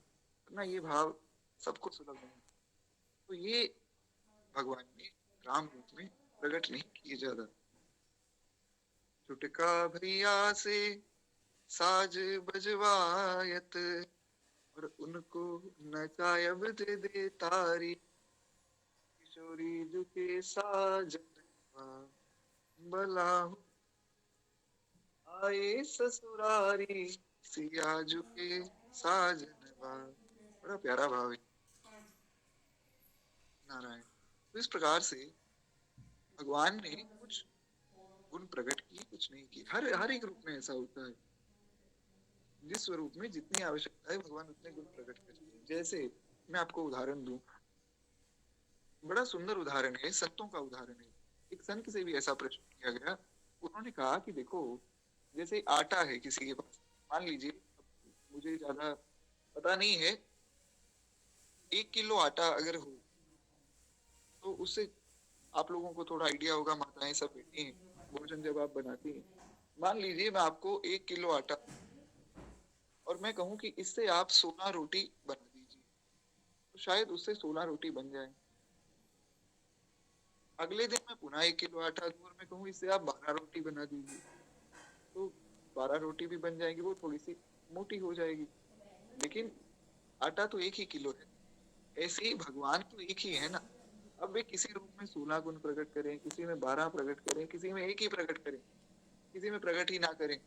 ना ये भाव सबको सुलभ नहीं। तो ये भगवान ने राम रूप में प्रकट नहीं किए ज्यादा। चुटका भैया से साज बजवायत और उनको नचायब दे दे तारी, चोरी झुके साजनवा, भला हो आए ससुरारी, सिया झुके साजनवा। बड़ा प्यारा भाव है नारायण। तो इस प्रकार से भगवान ने कुछ गुण प्रकट किए, कुछ नहीं किए। हर हर एक रूप में ऐसा होता है, जिस स्वरूप में जितनी आवश्यकता है भगवान उतने गुण प्रकट करते हैं। जैसे मैं आपको उदाहरण दूं, बड़ा सुंदर उदाहरण है, संतों का उदाहरण है। एक संत से भी ऐसा प्रश्न किया गया, उन्होंने कहा कि देखो, जैसे आटा है किसी के पास, मान लीजिए, मुझे ज्यादा पता नहीं है, 1 किलो आटा अगर हो तो उससे आप लोगों को थोड़ा आइडिया होगा, माताएं सब बैठी हैं, भोजन जब आप बनाती हैं, मान लीजिए मैं आपको 1 किलो आटा और मैं कहूं कि इससे आप 16 रोटी बना दीजिए, तो शायद उससे 16 रोटी बन जाए। अगले दिन मैं पुनः 1 किलो आटा दूं और मैं कहूँ इससे आप 12 रोटी बना दीजिए, तो 12 रोटी भी बन जाएगी, वो थोड़ी सी मोटी हो जाएगी, लेकिन आटा तो 1 ही किलो है। ऐसे ही भगवान तो एक ही है ना। अब वे किसी रूप में 16 गुण प्रकट करें, किसी में 12 प्रकट करें, किसी में 1 ही प्रकट करें, किसी में प्रकट ही ना करें,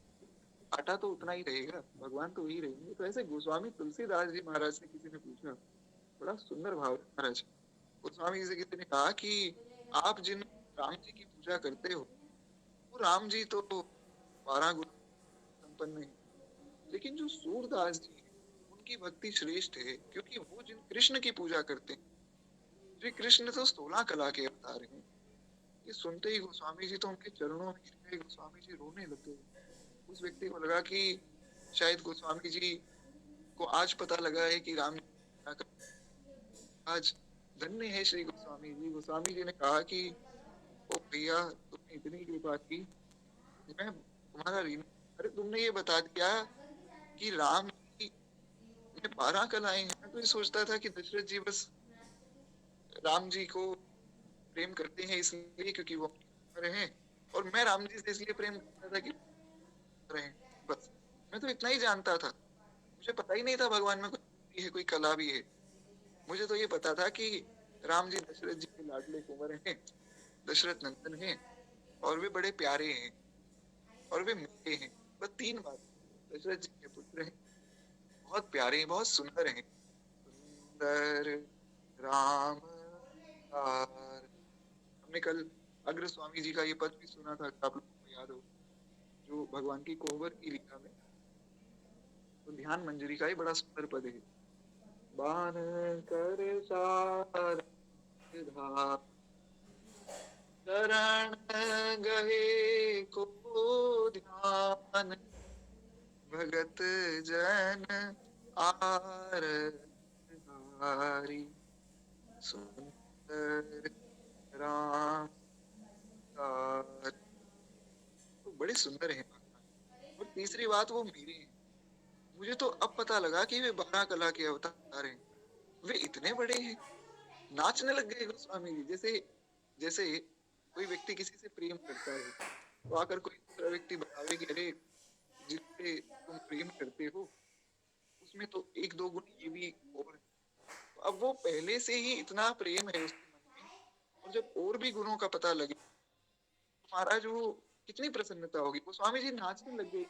आटा तो उतना ही रहेगा, भगवान तो वही रहेंगे। तो ऐसे गोस्वामी तुलसीदास जी महाराज से किसी ने पूछा, बड़ा सुंदर भाव है महाराज। गोस्वामी जी से किसी ने कहा कि आप जिन राम जी की पूजा करते हो, वो राम जी तो 12 गुण संपन्न है, लेकिन जो सूरदास जी है उनकी भक्ति श्रेष्ठ है, क्योंकि वो जिन कृष्ण की पूजा करते हैं, श्री कृष्ण तो 16 कला के अवतार हैं। ये सुनते ही गोस्वामी जी तो उनके चरणों में गिर गए, गोस्वामी जी रोने लगे। उस व्यक्ति को लगा कि शायद गोस्वामी जी को आज पता लगा है कि राम आज धन्य है श्री गोस्वामी जी। गोस्वामी जी ने कहा कि ओ भैया, तुमने इतनी कृपा की, मैं तुम्हारा ऋणी। अरे तुमने ये बता दिया कि राम जी में 12 कलाएं हैं। मैं तो ये सोचता था कि दशरथ जी बस राम जी को प्रेम करते हैं इसलिए क्योंकि वो रहे हैं, और मैं राम जी से इसलिए प्रेम करता था कि रहे हैं, बस। मैं तो इतना ही जानता था, मुझे पता ही नहीं था भगवान में कोई है, कोई कला भी है। मुझे तो ये पता था कि राम जी दशरथ जी के लाडले कुंवर हैं, दशरथ नंदन हैं, और वे बड़े प्यारे हैं, और वे मीठे हैं। बस 3 बात, दशरथ जी के पुत्र हैं, बहुत प्यारे हैं, बहुत सुंदर हैं। सुंदर राम अवतार। हमने कल अग्र स्वामी जी का ये पद भी सुना था, आप लोगों को याद हो, जो भगवान की कोहबर की लीला में, तो ध्यान मंजरी का ही बड़ा सुंदर पद है। बान कर सार धार, शरण गहे को ध्यान, भगत जन आर हारी, सुंदर राम तार। तो बड़े सुंदर हैं भगवान। और तीसरी बात, वो मेरे हैं। मुझे तो अब पता लगा कि वे 12 कला के अवतार हैं। वे इतने बड़े हैं। नाचने लग गए गोस्वामी जी। जैसे जैसे कोई व्यक्ति किसी से प्रेम करता है, तो आकर कोई दूसरा व्यक्ति बतावे कि अरे, जिससे तुम प्रेम करते हो उसमें तो 1-2 गुण ये भी और है। तो अब वो पहले से ही इतना प्रेम है उसके मन में, और जब और भी गुणों का पता लगे, तो महाराज वो कितनी प्रसन्नता होगी। गोस्वामी जी नाचने लग गए,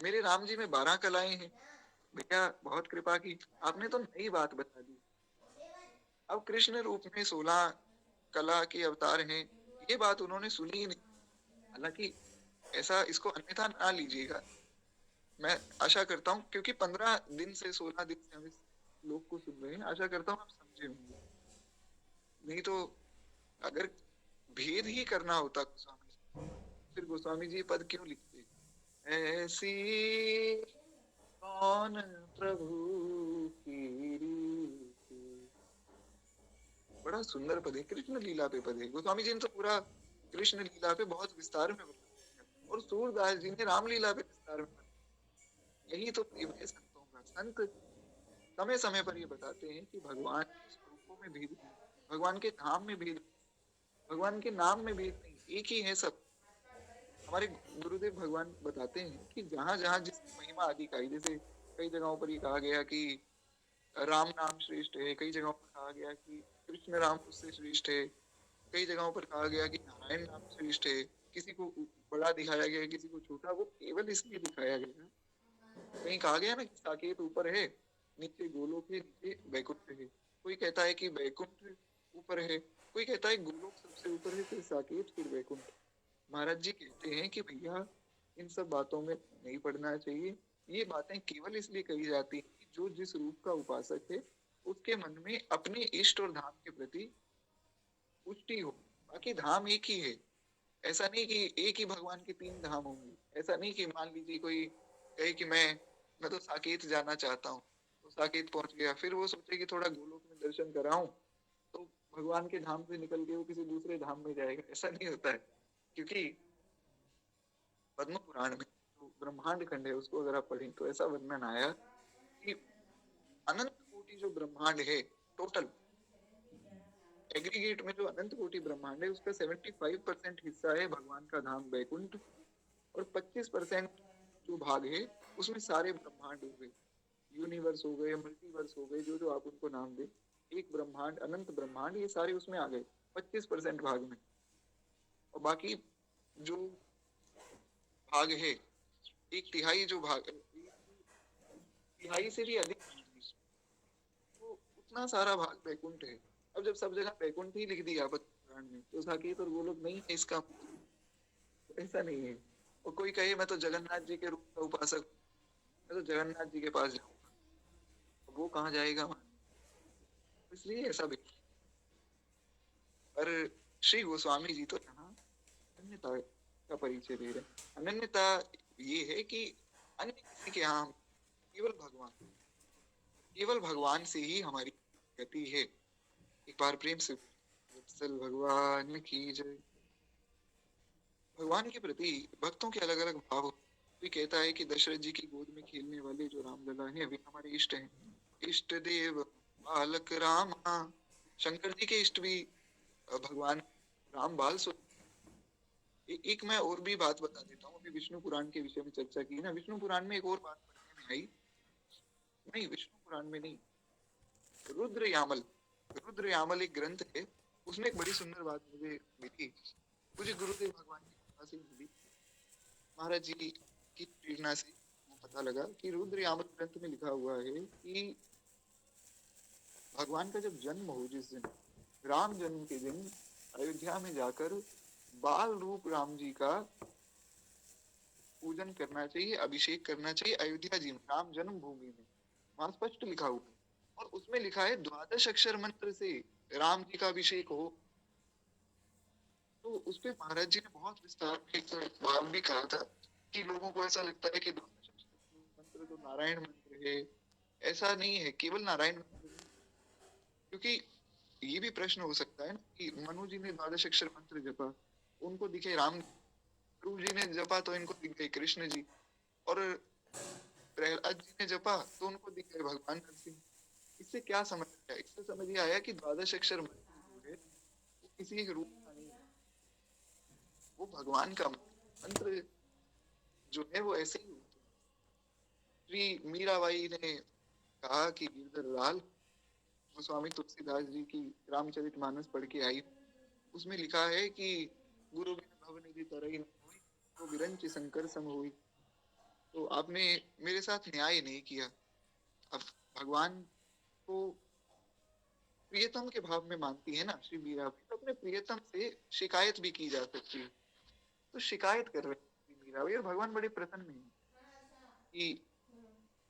मेरे राम जी में 12 कलाएं हैं, भैया बहुत कृपा की, आपने तो नई बात बता दी। अब कृष्ण रूप में 16 कला के अवतार हैं, ये बात उन्होंने सुनी ही नहीं। हालांकि ऐसा इसको अन्यथा ना लीजिएगा, मैं आशा करता हूँ, क्योंकि 15 दिन से 16 दिन से हम इस लोग को सुन रहे हैं, आशा करता हूँ आप समझे होंगे। नहीं तो अगर भेद ही करना होता गोस्वामी जी, फिर गोस्वामी जी पद क्यों लिखते? ऐसी कौन प्रभु की रीत। बड़ा सुंदर पद है, कृष्ण लीला पे पद है। गोस्वामी जी ने तो पूरा कृष्ण लीला पे बहुत विस्तार में बताया, और सूरदास जी ने रामलीला पे विस्तार में बताया। यही तो प्रेम है संतों का। संत समय समय पर ये बताते हैं कि भगवान के स्वरूपों में भेद नहीं, भगवान के धाम में भेद नहीं, भगवान के नाम में भेद नहीं, एक ही है सब। हमारे गुरुदेव भगवान बताते हैं कि जहां जहां जिसकी महिमा आदि का, जैसे कई जगहों पर ये कहा गया कि राम नाम श्रेष्ठ है, कई जगहों पर कहा गया कि कृष्ण राम उससे श्रेष्ठ है, कई जगहों पर कहा गया कि नारायण राम श्रेष्ठ है, किसी को बड़ा दिखाया गया, किसी को छोटा, वो केवल इसलिए दिखाया गया। कहीं कहा गया ना कि साकेत ऊपर है, नीचे गोलोक है, नीचे वैकुंठ है। कोई कहता है कि वैकुंठ ऊपर है, कोई कहता है गोलोक सबसे ऊपर है, फिर साकेत, फिर वैकुंठ। महाराज जी कहते हैं कि भैया इन सब बातों में नहीं पड़ना चाहिए। ये बातें केवल इसलिए कही जाती हैं कि जो जिस रूप का उपासक है उसके मन में अपने इष्ट और धाम के प्रति पुष्टि हो। बाकी धाम एक ही है। ऐसा नहीं कि एक ही भगवान के तीन धाम होंगे। ऐसा नहीं कि मान लीजिए कोई कहे कि मैं तो साकेत जाना चाहता हूँ, तो साकेत पहुंच गया, फिर वो सोचे कि थोड़ा गोलोक में दर्शन कराऊं, तो भगवान के धाम से निकल के वो किसी दूसरे धाम में जाएगा। ऐसा नहीं होता है। क्योंकि पद्म पुराण में जो ब्रह्मांड खंड है उसको अगर आप पढ़ें तो ऐसा वर्णन आया कि अनंत कोटि जो ब्रह्मांड है, टोटल एग्रीगेट में जो अनंत कोटि ब्रह्मांड है उसका 75% हिस्सा है भगवान का धाम वैकुंठ, और 25% जो भाग है उसमें सारे ब्रह्मांड हो गए, यूनिवर्स हो गए, मल्टीवर्स हो गए, जो जो आप उनको नाम दे, एक ब्रह्मांड, अनंत ब्रह्मांड, ये सारे उसमें आ गए 25% भाग में। और बाकी जो भाग है, एक तिहाई जो भाग, तिहाई से भी अधिक, तो उतना सारा भाग वैकुंठ है। अब जब सब जगह वैकुंठ ही लिख दिया पुराण में, तो साकेत और गोलोक नहीं है इसका, ऐसा नहीं है। और कोई कहे मैं तो जगन्नाथ जी के रूप का उपासक, मैं तो जगन्नाथ जी के पास जाऊंगा, वो कहाँ जाएगा वहां, इसलिए ऐसा भी। पर श्री गोस्वामी जी तो यहाँ अनन्यता का परिचय दे रहे हैं। अनन्यता ये है कि अन्य किसी के यहाँ केवल भगवान से ही हमारी गति है। एक बार प्रेम से वत्सल भगवान की जय। भगवान के प्रति भक्तों के अलग अलग भाव होते हैं। कोई कहता है कि दशरथ जी की गोद में खेलने वाले जो रामलला है वे हमारे इष्ट हैं, इष्ट देव बालक राम। शंकर जी के इष्ट भी भगवान राम बाल सो। एक मैं और भी बात बता देता हूँ। अभी विष्णु पुराण के विषय में चर्चा की ना, विष्णु पुराण में एक और बात पढ़ने में आई, नहीं विष्णु पुराण में नहीं, रुद्र यामल, रुद्र यामल एक ग्रंथ है, उसमें एक बड़ी सुंदर बात मुझे मिली, मुझे गुरुदेव भगवान की कृपा से मिली, महाराज जी की प्रेरणा से पता लगा कि रुद्र यामल ग्रंथ में लिखा हुआ है कि भगवान का जब जन्म हो, जिस दिन राम जन्म के दिन अयोध्या में जाकर बाल रूप राम जी का पूजन करना चाहिए, अभिषेक करना चाहिए अयोध्या जी में, राम जन्म भूमि में। वहां स्पष्ट लिखा हुआ है, और उसमें लिखा है 12 अक्षर मंत्र से राम जी का अभिषेक हो। तो उस पे महाराज जी ने बहुत विस्तार में एक बात भी कहा था कि लोगों को ऐसा लगता है कि 12 अक्षर मंत्र तो नारायण मंत्र है। ऐसा नहीं है, केवल नारायण मंत्र नहीं। क्योंकि ये भी प्रश्न हो सकता है ना कि मनु जी ने 12 अक्षर मंत्र जपा, उनको दिखे राम, ध्रुव जी ने जपा तो इनको दिख गए कृष्ण जी, और प्रहलाद जी ने जपा तो उनको दिख गए भगवान नरसिंह। इससे क्या समझ आया? इससे समझ ये आया कि 12 अक्षर मंत्र जो है वो किसी एक रूप का नहीं है, वो भगवान का मंत्र जो है वो ऐसे ही होते हैं। श्री मीराबाई ने कहा कि गिरधर लाल, स्वामी तुलसीदास जी की रामचरितमानस पढ़ के आई, उसमें लिखा है कि गुरु बिन भवनिधि तरहि न होई, तो बिरंच शंकर सम होई। तो आपने मेरे साथ न्याय नहीं किया। अब भगवान को प्रियतम के भाव में मानती है ना श्री मीरा, तो अपने प्रियतम से शिकायत भी की जा सकती है। तो शिकायत कर रहे हैं मीरा, और भगवान बड़े प्रसन्न है कि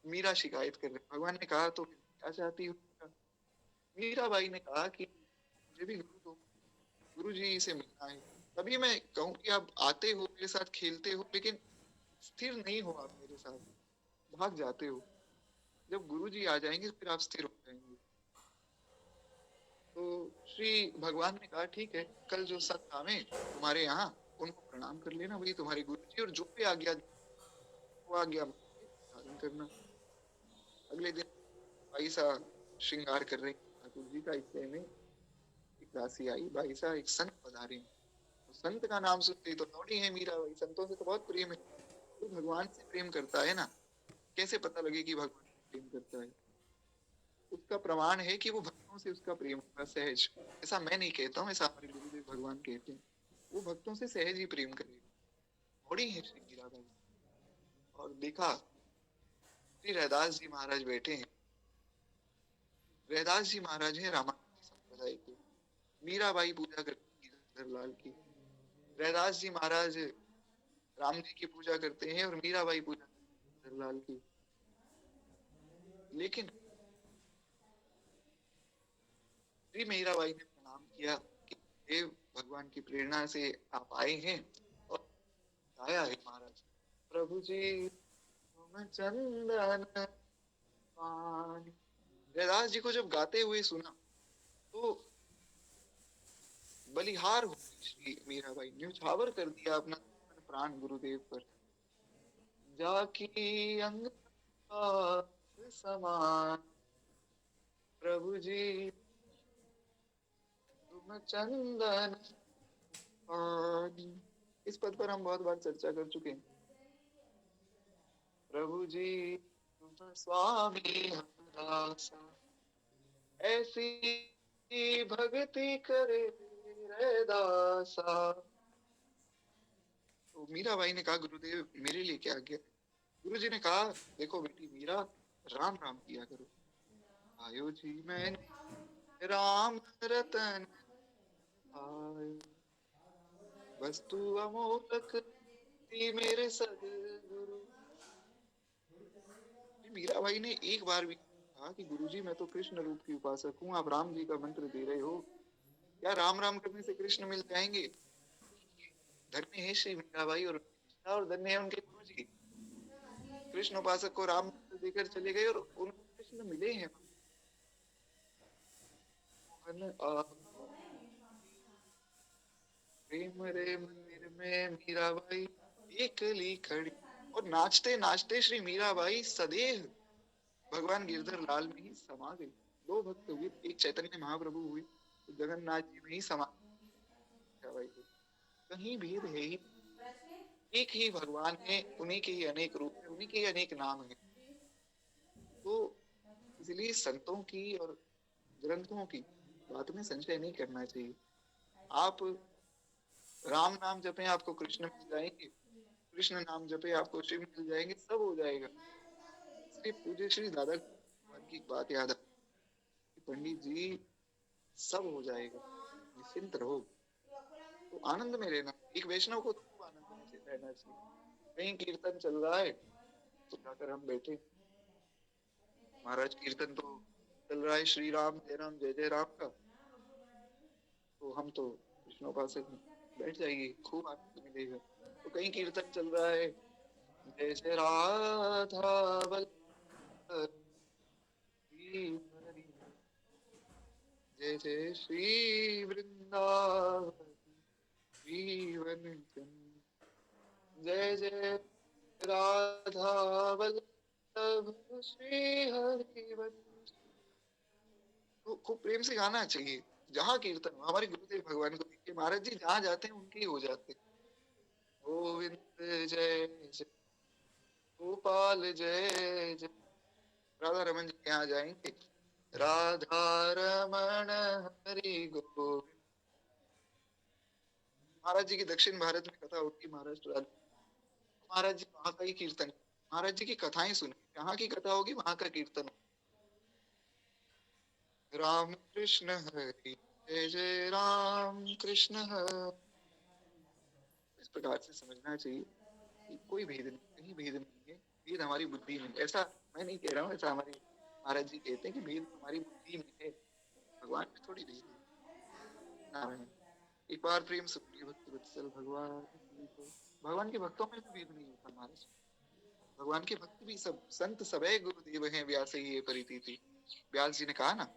मीरा शिकायत कर रहे। भगवान ने कहा तो क्या चाहती हो? मीराबाई ने कहा कि मुझे भी गुरु दो, गुरु जी से मिलना है। तभी मैं कहूँ कि आप आते हो मेरे साथ, खेलते हो, लेकिन स्थिर नहीं हो आप मेरे साथ, भाग जाते हो। जब गुरु जी आ जाएंगे फिर आप स्थिर हो जाएंगे। तो श्री भगवान ने कहा ठीक है, कल जो सत आवे तुम्हारे यहाँ उनको प्रणाम कर लेना, वही तुम्हारे गुरु जी, और जो भी आज्ञा वो आज्ञा पालन करना। अगले दिन भाई सा श्रृंगार कर रहे ठाकुर जी का, इतने में एक दासी आई, भाई सा एक संत पधारे। तो संत का नाम सुनते ही तो दौड़ी है मीरा, भाई संतों से तो बहुत प्रेम है। तो भगवान से प्रेम करता है ना, कैसे पता लगे कि भगवान से प्रेम करता है? उसका प्रमाण है कि वो भक्तों से उसका प्रेम होगा सहज। ऐसा मैं नहीं कहता हूँ, ऐसा हमारे गुरुदेव भगवान कहते हैं। वो भक्तों से सहज ही प्रेम करेगा। थोड़ी है श्री मीराबाई। और देखा, श्री रैदास जी महाराज बैठे हैं। रैदास जी महाराज है रामानुजी संप्रदाय के। मीराबाई पूजा करती है गिरधर लाल की। रैदास जी महाराज राम जी की पूजा करते हैं और मीराबाई पूजा करती है गिरधर लाल की। लेकिन श्री मीराबाई ने प्रणाम किया कि देव भगवान की प्रेरणा से आप आए हैं, और गाया है महाराज, प्रभु जी तुम चंदन पानी। रैदास जी को जब गाते हुए सुना तो बलिहार हो गई श्री मीराबाई, न्यौछावर कर दिया अपना प्राण गुरुदेव पर। जाकी अंग समान प्रभु जी तुम चंदन पानी। इस पद पर हम बहुत बार चर्चा कर चुके हैं। प्रभु जी तुम स्वामी दासा, ऐसी भक्ति करे रैदासा। तो मीराबाई ने कहा, गुरुदेव मेरे लिए क्या आज्ञा। गुरु जी ने कहा, देखो बेटी मीरा, राम राम किया करो। आयो जी मैंने राम रतन आयो, वस्तु अमोलक दी मेरे सदगुरु। मीराबाई ने एक बार भी कहा कि गुरुजी मैं तो कृष्ण रूप की उपासक हूँ, आप राम जी का मंत्र दे रहे हो, क्या राम राम करने से कृष्ण मिल जाएंगे। धन्य है श्री मीराबाई और धन्य है उनके गुरु जी। कृष्ण उपासक को राम मंत्र देकर चले गए और उनको कृष्ण मिले हैं। प्रेम रे मंदिर में मीराबाई एकली खड़ी, और नाचते नाचते श्री मीराबाई सदैव भगवान गिरधर लाल में ही समा गई। दो भक्त हुए, एक चैतन्य महाप्रभु हुए, तो जगन्नाथ जी में ही समा मीराबाई को। कहीं भेद है ही, एक ही भगवान है, उन्हीं के ही अनेक रूप है, उन्हीं के ही अनेक नाम है। तो इसलिए संतों की और ग्रंथों की बात में संशय नहीं करना चाहिए। आप राम नाम जपे आपको कृष्ण मिल जाएंगे, कृष्ण नाम जपे आपको शिव मिल जाएंगे, सब हो जाएगा। इसलिए पूज्य श्री दादा भगवान की एक बात याद है, पंडित जी सब हो जाएगा, निश्चिंत रहो। तो आनंद में रहना, एक वैष्णव को तो खूब आनंद में रहना चाहिए। कहीं कीर्तन चल रहा है तो जाकर हम बैठे, महाराज कीर्तन तो चल रहा है श्री राम जय जय राम का, तो हम तो कृष्णोपासक हैं, बैठ जाइए, खूब आनंद मिलेगा। तो कहीं कीर्तन चल रहा है, जय जय राधा वल्लभ जय जय श्री वृंदावन जीवन चंद्र, जय जय राधा वल्लभ श्री हरिवंश। तो खूब प्रेम से गाना चाहिए जहाँ कीर्तन हो। हमारे गुरुदेव भगवान को देखिए, महाराज जी जहाँ जाते हैं उनके ही हो जाते हैं। गोविंद जय जय, गोपाल जय जय। राधा रमन जी के यहाँ जाएंगे, राधा रमण हरि गोविंद। महाराज जी की दक्षिण भारत में कथा होती है, महाराष्ट्र राज्य, महाराज जी वहां का ही कीर्तन, महाराज जी की कथाएं सुने, जहाँ की कथा होगी वहां का कीर्तन। राम कृष्ण हरि जय जय राम कृष्ण हरि। इस प्रकार से समझना चाहिए कि कोई भेद नहीं, कहीं भेद नहीं है, भेद हमारी बुद्धि में। ऐसा मैं नहीं कह रहा हूँ, ऐसा हमारे महाराज जी कहते हैं कि भेद हमारी बुद्धि में है, भगवान में थोड़ी भेद है। नारायण। एक बार प्रेम से बोलिए भक्त वत्सल भगवान की जय। भगवान के भक्तों में भी भेद नहीं होता महाराज, भगवान के भक्त भी सब संत सबे गुरुदेव हैं, व्यास ये परितीति। व्यास जी ने कहा ना,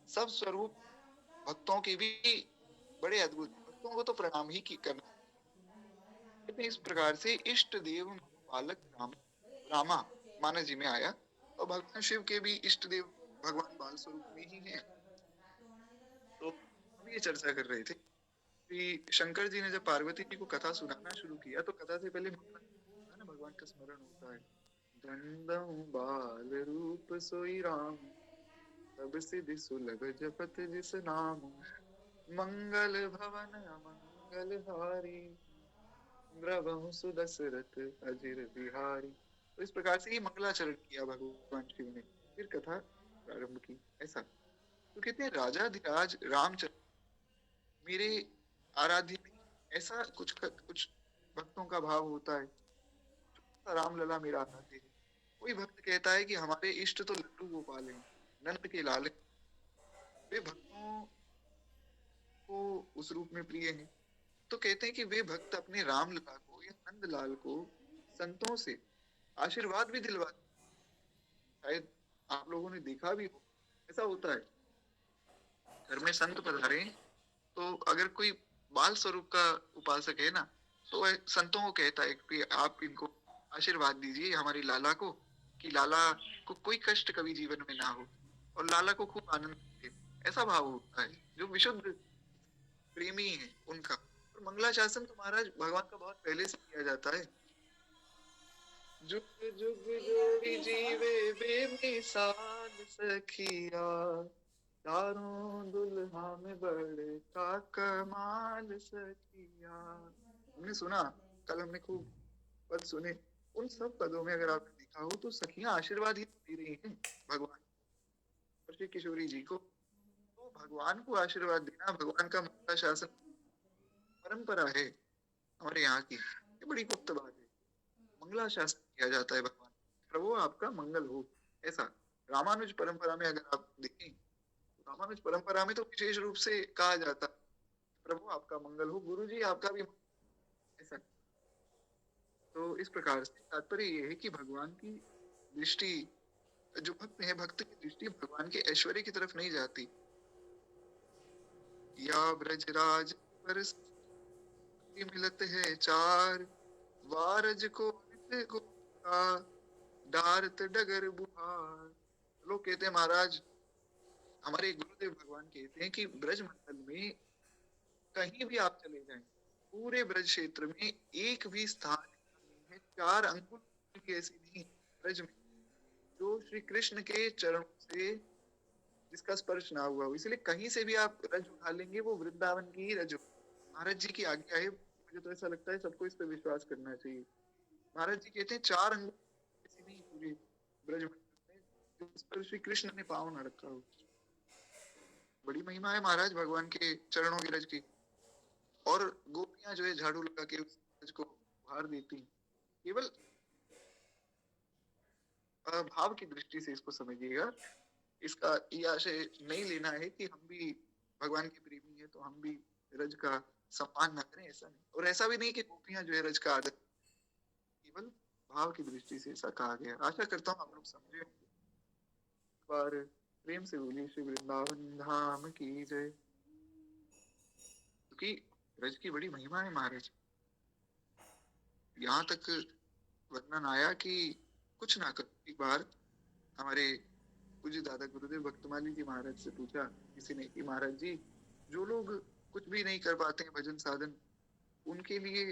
सब स्वरूप भक्तों के भी बड़े अद्भुत, भक्तों को तो प्रणाम ही की करना। इस प्रकार से इष्ट देव बालक रामा मानस जी में आया, और भगवान शिव के भी इष्ट देव भगवान बाल स्वरूप में ही है। तो हम ये चर्चा कर रहे थे कि शंकर जी ने जब पार्वती जी को कथा सुनाना शुरू किया तो कथा से पहले ना भगवान का स्मरण होता है। दंडम बाल रूप सोई राम, सब सिद्धि सुलभ जपत जिस नाम, मंगल भवन अमंगल हारी, द्रवहु सुदशरथ अजिर बिहारी। तो इस प्रकार से ये मंगलाचरण किया भगवान शिव ने, फिर कथा प्रारंभ की। ऐसा तो कहते हैं राजाधिराज रामचंद्र मेरे आराध्य नहीं, ऐसा कुछ भक्तों का भाव होता है। रामलला मेरा आराध्य है। कोई भक्त कहता है कि हमारे इष्ट तो लड्डू गोपाल हैं, नंद के लाल हैं। वे भक्तों को उस रूप में प्रिय हैं। तो कहते हैं कि वे भक्त अपने रामलला को या नंदलाल को संतों से आशीर्वाद भी दिलवाते। शायद आप लोगों ने देखा भी हो, ऐसा होता है घर में संत पधारे तो अगर कोई बाल स्वरूप का उपासक है ना, तो वह संतों को कहता है कि आप इनको आशीर्वाद दीजिए हमारी लाला को, कि लाला को कोई कष्ट कभी जीवन में ना हो और लाला को खूब आनंद दे। ऐसा भाव होता है जो विशुद्ध प्रेमी है उनका। और मंगलाशासन तो महाराज भगवान का बहुत पहले से किया जाता है। जुग जुग जोड़ी जीवे बेमिसाल सखिया, चारों दुल्हा में बड़े का कमाल सखिया। हमने सुना, कल हमने खूब पद सुने। उन सब पदों में अगर आपने देखा हो तो सखियां आशीर्वाद ही दे रही हैं भगवान और श्री किशोरी जी को। तो भगवान को आशीर्वाद देना भगवान का मंगला शासन परंपरा है हमारे यहाँ की। ये बड़ी गुप्त बात है। मंगला शासन किया जाता है भगवान, प्रभु आपका मंगल हो। ऐसा रामानुज परंपरा में अगर आप देखें, रामानुज परंपरा में तो विशेष रूप से कहा जाता है प्रभु आपका मंगल हो, गुरु जी आपका भी ऐसा। तो इस प्रकार से तात्पर्य ये है कि भगवान की दृष्टि, जो भक्त है भक्त की दृष्टि भगवान के ऐश्वर्य की तरफ नहीं जाती। या ब्रजराज पर मिलत है चार, वारज को नित गोरा, डारत डगर बुहार। लोग कहते हैं महाराज, हमारे गुरुदेव भगवान कहते हैं कि ब्रज मंडल में कहीं भी आप चले जाएं, पूरे ब्रज क्षेत्र में एक भी स्थान नहीं है, 4 अंगुल की ऐसी नहीं ब्रज में जो श्री कृष्ण के चरणों से जिसका स्पर्श ना हुआ हो। इसलिए कहीं से भी आप रज उठा लेंगे वो वृंदावन की ही रज हो। महाराज जी की आज्ञा है, मुझे तो ऐसा लगता है सबको इस पर विश्वास करना चाहिए। महाराज जी कहते हैं 4 अंगुल ऐसी नहीं पूरे ब्रज मंडल में जिस पर श्री कृष्ण ने पाँव न रखा हो। बड़ी महिमा है महाराज भगवान के चरणों की रज की। और गोपियां जो है झाड़ू लगा के उस रज को उभार देती हैं। केवल भाव की दृष्टि से इसको समझिएगा। इसका ये आशय नहीं लेना है कि हम भी भगवान के प्रेमी है तो हम भी रज का सम्मान न करें, ऐसा नहीं। और ऐसा भी नहीं कि गोपियां जो है रज का आदर, केवल भाव की दृष्टि से ऐसा कहा गया। आशा करता हूँ आप लोग समझे होंगे। बार प्रेम से बोलिए श्री वृंदावन धाम की जय। क्योंकि रज की बड़ी महिमा है महाराज। यहाँ तक वर्णन आया कि कुछ ना कर। एक बार हमारे पूज्य दादा गुरुदेव भक्तमाली जी महाराज से पूछा किसी ने कि महाराज जी, जो लोग कुछ भी नहीं कर पाते हैं भजन साधन, उनके लिए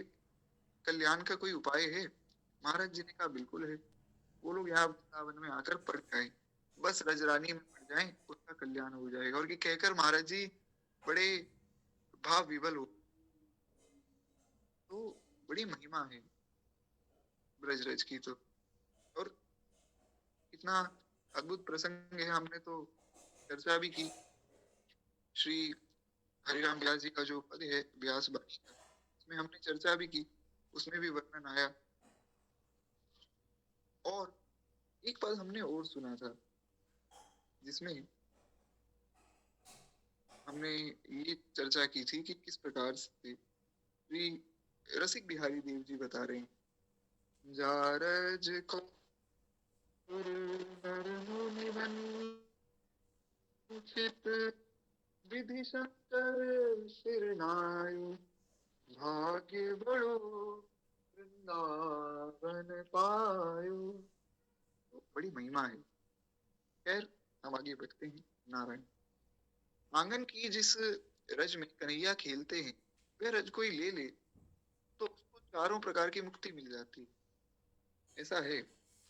कल्याण का कोई उपाय है? महाराज जी ने कहा बिल्कुल है। वो लोग यहाँ वृंदावन में आकर पड़ जाए, बस रजरानी में पड़ जाएं, उसका कल्याण हो जाएगा। और ये कहकर महाराज जी बड़े भाव विवल हो। तो बड़ी महिमा है ब्रज रज की। तो और इतना अद्भुत प्रसंग है, हमने तो चर्चा भी की। श्री हरिराम व्यास जी का जो पद है व्यास बानी का, उसमें हमने चर्चा भी की, उसमें भी वर्णन आया। और एक पद हमने और सुना था जिसमें हमने ये चर्चा की थी कि किस प्रकार से श्री रसिक बिहारी देव जी बता रहे हैं, जारज को विधि शंकर सिरनाई, भाग्य बड़ो वृंदावन पायो। तो बड़ी महिमा है। खैर हम आगे बढ़ते हैं। नारायण। आंगन की जिस रज में कन्हैया खेलते हैं, वह रज कोई ले ले तो उसको चारों प्रकार की मुक्ति मिल जाती है। ऐसा है,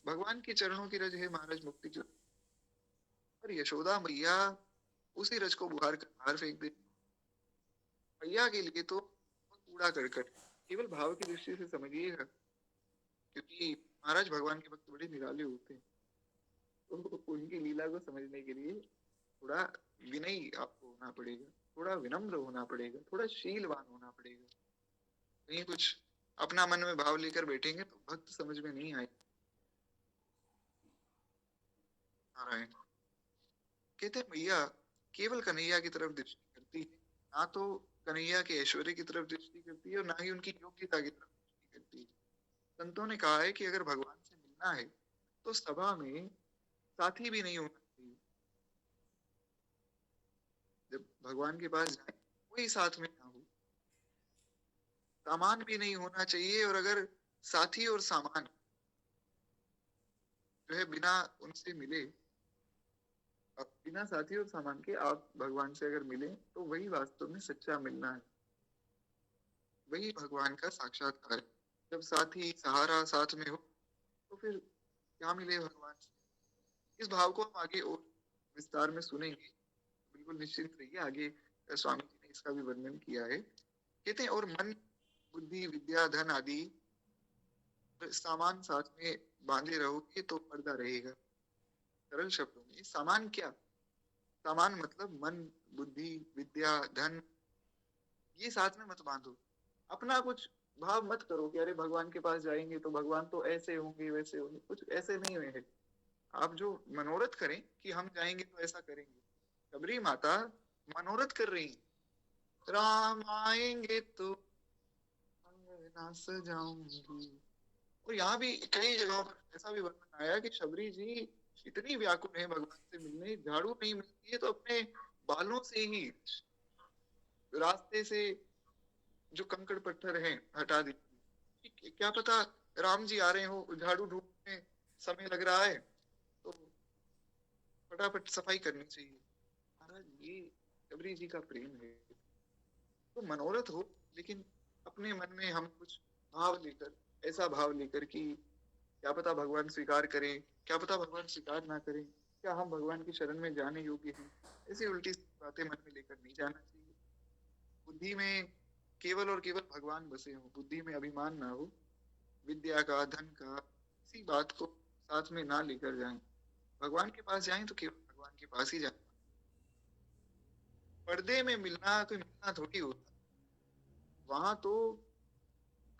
भगवान के चरणों की रज है महाराज मुक्ति की। और यशोदा मैया उसी रज को बुहार कर बाहर फेंक दे। मैया के लिए तो कूड़ा करकट। केवल भाव की दृष्टि से समझिएगा, क्योंकि महाराज भगवान के भक्त बड़े निराले होते हैं, तो उनकी लीला को समझने के लिए थोड़ा विनयी आपको होना पड़ेगा, थोड़ा विनम्र होना पड़ेगा, थोड़ा शीलवान होना पड़ेगा। कहीं कुछ अपना मन में भाव लेकर बैठेंगे तो भक्त समझ में नहीं आए। नारायण कहते हैं मैया केवल कन्हैया की तरफ दृष्टि करती है, ना तो कन्हैया के ऐश्वर्य की तरफ दृष्टि करती है और ना ही उनकी योग्यता की तरफ दृष्टि करती है। संतों ने कहा है कि अगर भगवान से मिलना है तो सभा में साथी भी नहीं होना चाहिए। जब भगवान के पास जाए कोई साथ में ना हो, सामान भी नहीं होना चाहिए, और अगर साथी और सामान जो है बिना उनसे मिले, अब बिना साथी और सामान के आप भगवान से अगर मिले तो वही वास्तव में सच्चा मिलना है, वही भगवान का साक्षात्कार है। जब साथी सहारा साथ में हो तो फिर क्या मिले भगवान से। इस भाव को हम आगे और विस्तार में सुनेंगे, बिल्कुल निश्चिंत रहिए। आगे स्वामी जी ने इसका भी वर्णन किया है। कहते हैं और मन बुद्धि विद्या धन आदि सामान साथ में बांधे रहोगे तो पर्दा रहेगा। सरल शब्दों में सामान क्या, सामान मतलब मन बुद्धि विद्या धन, ये साथ में मत बांधो। अपना कुछ भाव मत करो कि अरे भगवान के पास जाएंगे तो भगवान तो ऐसे होंगे वैसे होंगे, कुछ ऐसे नहीं हुए। आप जो मनोरथ करें कि हम जाएंगे तो ऐसा करेंगे। शबरी माता मनोरथ कर रही, राम आएंगे तो अंगना सजाऊंगी। और यहाँ भी कई जगहों पर ऐसा भी वर्णन आया कि शबरी जी इतनी व्याकुल है भगवान से मिलने, झाड़ू नहीं मिलती है तो अपने बालों से ही रास्ते से जो कंकड़ पत्थर हैं हटा देती। क्या पता राम जी आ रहे हो, झाड़ू ढूंढने समय लग रहा है तो फटाफट सफाई करनी चाहिए। महाराज ये शबरी जी का प्रेम है। तो मनोरथ हो, लेकिन अपने मन में हम कुछ भाव लेकर, ऐसा भाव लेकर कि क्या पता भगवान स्वीकार करें, क्या पता भगवान स्वीकार ना करें, क्या हम भगवान की शरण में जाने योग्य हैं, ऐसी उल्टी बातें मन में लेकर नहीं जाना चाहिए। बुद्धि में केवल और केवल भगवान बसे हो, बुद्धि में अभिमान ना हो, विद्या का धन का किसी बात को साथ में ना लेकर जाएं। भगवान के पास जाएं तो केवल भगवान के पास ही जाएं। पर्दे में मिलना कोई मिलना थोड़ी होता, वहां तो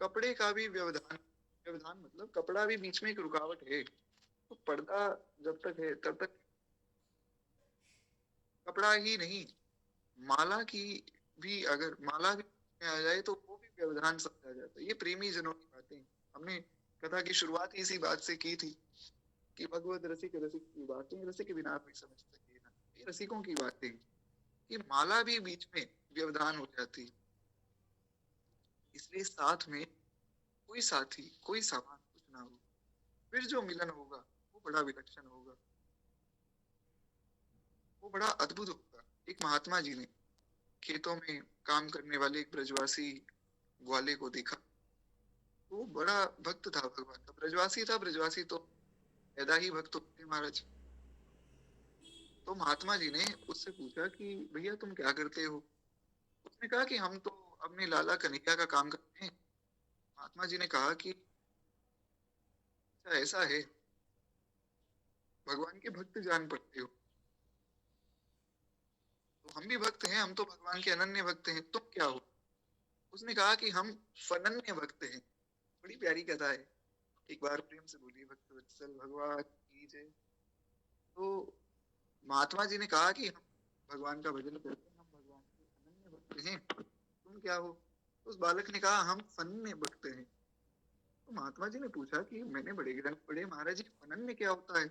कपड़े का भी व्यवधान, व्यवधान मतलब कपड़ा भी बीच में एक रुकावट है। तो पर्दा जब तक है तब तक कपड़ा ही नहीं, माला की भी अगर माला भी में आ जाए तो वो भी व्यवधान समझा जाता है। ये प्रेमी जनों की बातें हमने कथा की शुरुआत इसी बात से की थी कि भगवत रसिक रसिक की बातें रसिक बिना कोई समझ सके ना। ये रसिकों की बातें, ये माला भी बीच में व्यवधान हो जाती, इसलिए साथ में कोई साथी कोई सामान कुछ ना हो, फिर जो मिलन होगा वो बड़ा विलक्षण होगा, वो बड़ा अद्भुत होगा। एक महात्मा जी ने खेतों में काम करने वाले एक ब्रजवासी ग्वाले को देखा। वो बड़ा भक्त था भगवान का, ब्रजवासी था। ब्रजवासी तो पैदा ही भक्त होते महाराज। तो महात्मा जी ने उससे पूछा कि भैया तुम क्या करते हो। उसने कहा कि हम तो अपने लाला कन्हैया का काम करते हैं। महात्मा जी ने कहा कि अच्छा ऐसा है, भगवान के भक्त जान पड़ते हो। तो हम भी भक्त हैं, हम तो भगवान के अनन्य भक्त हैं, तुम क्या हो। उसने कहा कि हम फनन्य भक्त हैं। बड़ी प्यारी कथा है, एक बार प्रेम से बोलिए भक्त वत्सल भगवान की जय। तो महात्मा जी ने कहा कि हम भगवान का भजन करते हैं, हम भगवान के अनन्य भक्त हैं, तुम क्या हो। उस बालक ने कहा हम फनन्य भक्त हैं। तो महात्मा जी ने पूछा कि मैंने बड़े ग्रंथ पढ़े महाराज जी, फनन्य क्या होता है।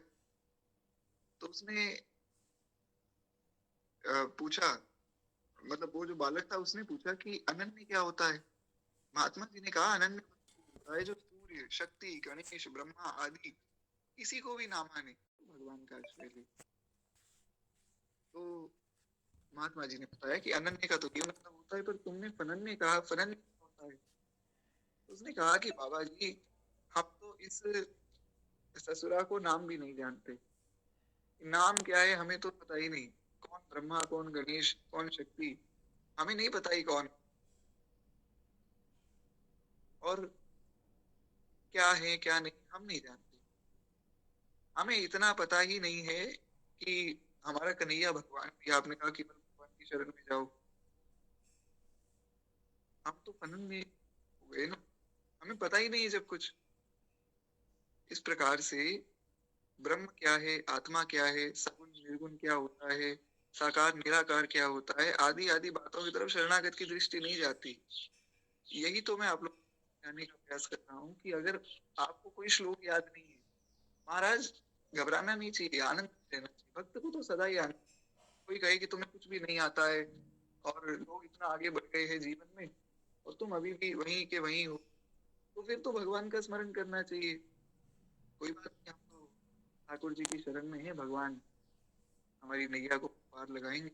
तो उसने पूछा, मतलब वो जो बालक था उसने पूछा कि अनन्य क्या होता है। महात्मा जी ने कहा अनन्य होता है जो सूर्य शक्ति गणेश ब्रह्मा आदि किसी को भी ना माने तो भगवान का आश्रय ले। तो महात्मा जी ने बताया कि अनन्य का तो ये मतलब होता है, पर तुमने फनन्य कहा, फनन्य क्या होता है। तो उसने कहा कि बाबा जी हम तो इस ससुरा को नाम भी नहीं जानते, नाम क्या है हमें तो पता ही नहीं, कौन ब्रह्मा कौन गणेश कौन शक्ति हमें नहीं पता ही कौन, और क्या है क्या नहीं हम नहीं जानते। हमें इतना पता ही नहीं है कि हमारा कन्हैया भगवान, या आपने कहा कि भगवान की शरण में जाओ, हम तो फनन में हो गए ना, हमें पता ही नहीं है जब कुछ। इस प्रकार से ब्रह्म क्या है, आत्मा क्या है, सगुण निर्गुण क्या होता है, साकार निराकार क्या होता है, आदि आदि बातों की तरफ शरणागत की दृष्टि नहीं जाती। यही तो मैं आप लोग को जानने का प्रयास कर रहा हूँ कि अगर आपको कोई श्लोक याद नहीं है, महाराज घबराना नहीं चाहिए, आनंद लेना चाहिए। भक्त को तो सदा ही आनंद। कोई कहे कि तुम्हें कुछ भी नहीं आता है और लोग इतना आगे बढ़ गए हैं जीवन में और तुम अभी भी वहीं के वहीं हो, तो फिर तो भगवान का स्मरण करना चाहिए। कोई बात नहीं, हम तो ठाकुर जी की शरण में है, भगवान हमारी नैया को पार लगाएंगे,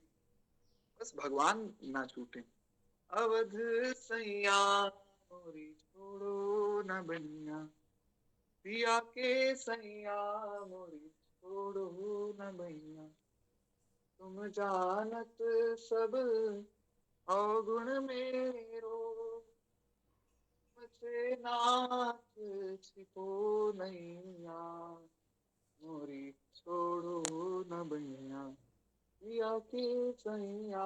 बस भगवान ना छूटे। अवध सैया मोरी छोड़ो न बनिया, पिया के सैया मोरी छोड़ो न बनिया, तुम जानत सब अवगुण मेरो, मुझसे नाथ छिपो नैया, मोरी छोड़ो न बनिया, पिया के सैया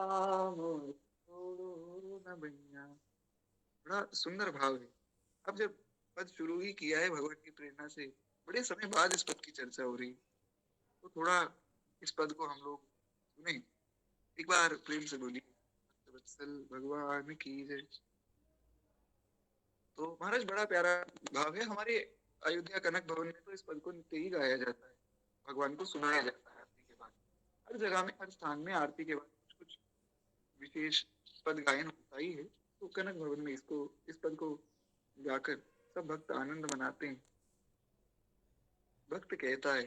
मोरी छोड़ो न बनिया। बड़ा सुंदर भाव है। अब जब पद शुरू ही किया है भगवान की प्रेरणा से, बड़े समय बाद इस पद की चर्चा हो रही, तो थोड़ा इस पद को हम लोग सुने। एक बार प्रेम से बोलिए, वत्सल भगवान की जय। तो महाराज बड़ा प्यारा भाव है। हमारे अयोध्या कनक भवन में तो इस पद को नित्य ही गाया जाता है, भगवान को सुनाया जाता है आरती के बाद। हर जगह में हर स्थान में आरती के बाद कुछ कुछ विशेष पद गायन होता ही है। तो कनक भवन में इसको, इस पद को गाकर सब भक्त आनंद मनाते हैं। भक्त कहता है,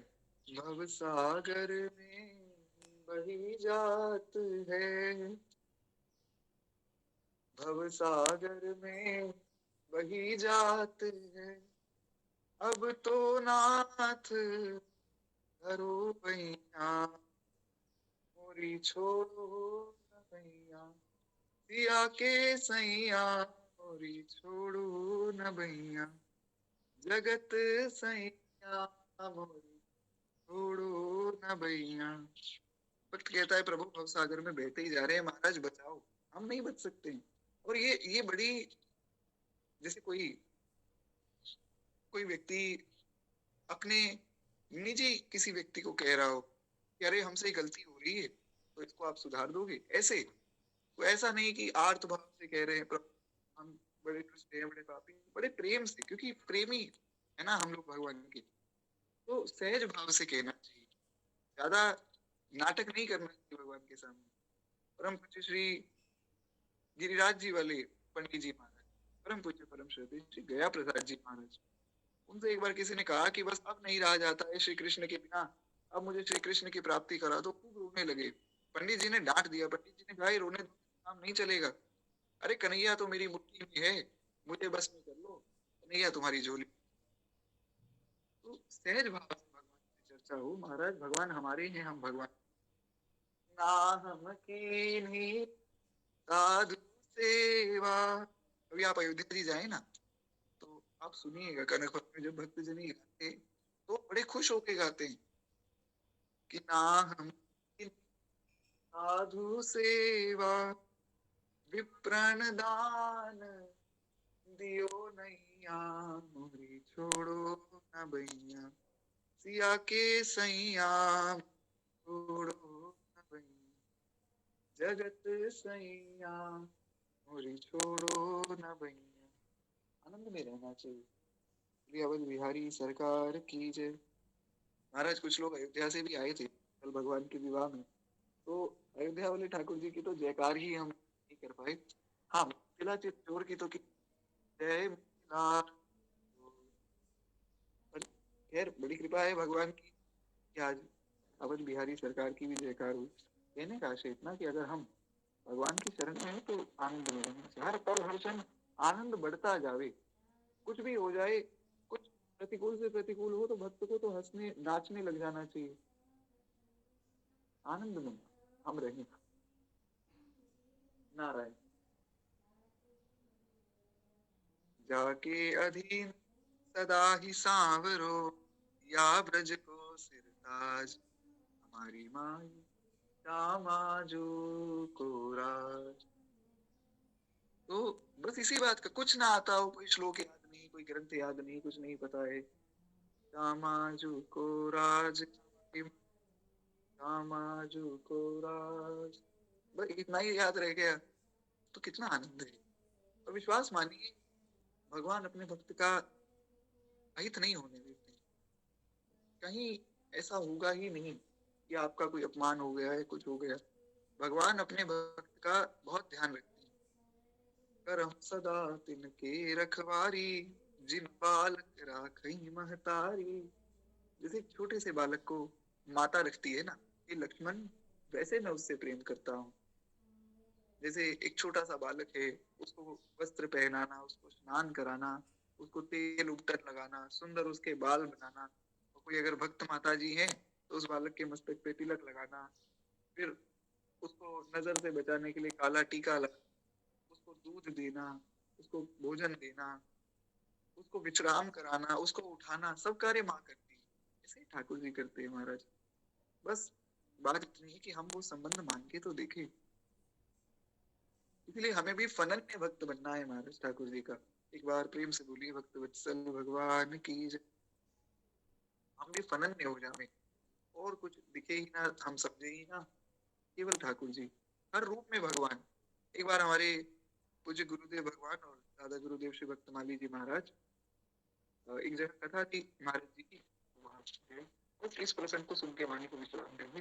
भव सागर में बही जात है, भव सागर में बही जात है, अब तो नाथ धरो भैया, मोरी छोड़ो न भैया, पिया के सैया मोरी छोड़ो न भैया, जगत सैया मोरी छोड़ो न भैया। भक्त कहता है, प्रभु भवसागर में बहते ही जा रहे हैं, महाराज बचाओ, हम नहीं बच सकते। और ये बड़ी, जैसे कोई कोई व्यक्ति अपने निजी किसी व्यक्ति को कह रहा हो कि अरे हमसे गलती हो रही है तो इसको आप सुधार दोगे, ऐसे। तो ऐसा नहीं कि आर्त भाव से कह रहे हैं, प्रभु हम बड़े दुष्ट हैं, बड़े पापी हैं, बड़े प्रेम से, क्योंकि प्रेमी है ना हम लोग भगवान के, तो सहज भाव से कहना चाहिए, ज्यादा नाटक नहीं करना चाहिए भगवान के सामने। परम पूज्य श्री गिरिराज जी वाले पंडित जी महाराज, परम पूज्य परम श्रद्धेय श्री गया प्रसाद जी महाराज, उनसे एक बार किसी ने कहा कि बस अब नहीं रहा जाता है श्री कृष्ण के बिना, अब मुझे श्री कृष्ण की प्राप्ति करा दो। खूब रोने लगे। पंडित जी ने डांट दिया। पंडित जी ने कहा, रोने दो, काम नहीं चलेगा। अरे कन्हैया तो मेरी मुट्ठी में है, मुझे बस में कर लो, कन्हैया तुम्हारी झोली। तो सहज भाव से भगवान की चर्चा हो, महाराज भगवान हमारे हैं, हम भगवान ना, हम की साधु सेवा। अभी आप अयोध्या जी जाए ना, तो आप सुनिएगा कनक भवन में जब भक्त जन गाते तो बड़े खुश होके गाते हैं कि ना हम साधु सेवा, विप्रण दान दियो नैया, मोरी छोड़ो न भैया, सिया के सैया छोड़ो न भैया, जगत सैया मोरी छोड़ो न भैया। आनंद में रहना चाहिए। अवध बिहारी सरकार की जय। महाराज कुछ लोग अयोध्या से भी आए थे कल भगवान के विवाह में, तो अयोध्या वाले ठाकुर जी की तो जयकार ही हम नहीं कर पाए। हाँ, मिथिला चित्तौड़ की तो की जय मिथिला। पर खैर बड़ी कृपा है भगवान की कि आज अवध बिहारी सरकार की भी जयकार हुई। कहने का आशय इतना कि अगर हम भगवान की शरण में है तो आनंद में रहना चाहिए, हर पल हर क्षण आनंद बढ़ता जावे। कुछ भी हो जाए, कुछ प्रतिकूल से प्रतिकूल हो, तो भक्त को तो हंसने नाचने लग जाना चाहिए। आनंद में हम रहें। नारायण। जाके अधीन सदा ही सांवरो, या ब्रज को सिरताज, हमारी माई श्यामा जो को राज। तो बस इसी बात का, कुछ ना आता हो, कोई श्लोक याद नहीं, कोई ग्रंथ याद नहीं, कुछ नहीं पता है, श्यामा जो को राज, श्यामा जो को राज, बस इतना ही याद रह गया तो कितना आनंद है। और विश्वास मानिए, भगवान अपने भक्त का अहित नहीं होने देते। कहीं ऐसा होगा ही नहीं कि आपका कोई अपमान हो गया है, कुछ हो गया। भगवान अपने भक्त का बहुत ध्यान रखते हैं। करम सदा तिनके रखवारी, जिन बालक राखई महतारी। जैसे एक छोटे से बालक को माता रखती है ना, ये लक्ष्मण, वैसे मैं उससे प्रेम करता हूँ। जैसे एक छोटा सा बालक है, उसको वस्त्र पहनाना, उसको स्नान कराना, उसको तेल उबटन लगाना, सुंदर उसके बाल बनाना, और कोई अगर भक्त माता जी है तो उस बालक के मस्तक पे तिलक लगाना, फिर उसको नजर से बचाने के लिए काला टीका लगाना, उसको दूध देना, उसको भोजन देना, उसको विश्राम कराना, उसको उठाना, सब कार्य माँ करती है। ऐसे ही ठाकुर जी करते हैं महाराज। बस बात इतनी है कि हम वो संबंध मान के तो देखें। इसलिए हमें भी फनन में भक्त बनना है महाराज ठाकुर जी का। एक बार प्रेम से बोलिए, भक्त वत्सल भगवान की जय। हम भी फनन में हो जाए, और कुछ दिखे ही ना, हम समझे ही ना, केवल ठाकुर जी हर रूप में भगवान। एक बार हमारे पूज्य गुरुदेव भगवान और दादा गुरुदेव श्री भक्तमाली जी महाराज, एक जगह कथा थी महाराज जी की, वहां गए। बस इस प्रसंग को सुन के वाणी को विश्राम देंगे,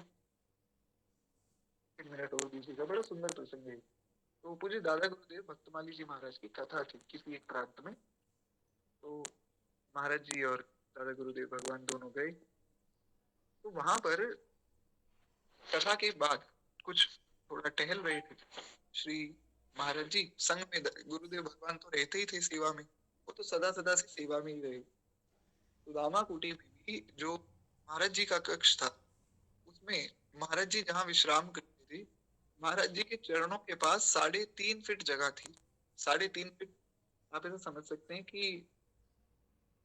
1 मिनट और दीजिएगा, बड़ा सुंदर प्रसंग है। तो पूज्य दादा गुरुदेव भक्तमाली जी महाराज की कथा थी किसी एक प्रांत में। तो महाराज जी और दादा गुरुदेव भगवान दोनों गए। तो वहां पर कथा के बाद कुछ थोड़ा टहल रहे थे श्री महाराज जी, संग में गुरुदेव भगवान तो रहते ही थे सेवा में, वो तो सदा सदा से सेवा में ही रहे। सुदामा कुटी में भी जो महाराज जी का कक्ष था, उसमें महाराज जी जहाँ विश्राम करते थे, महाराज जी के चरणों के पास 3.5 फीट जगह थी। 3.5 फीट, आप ऐसा समझ सकते हैं कि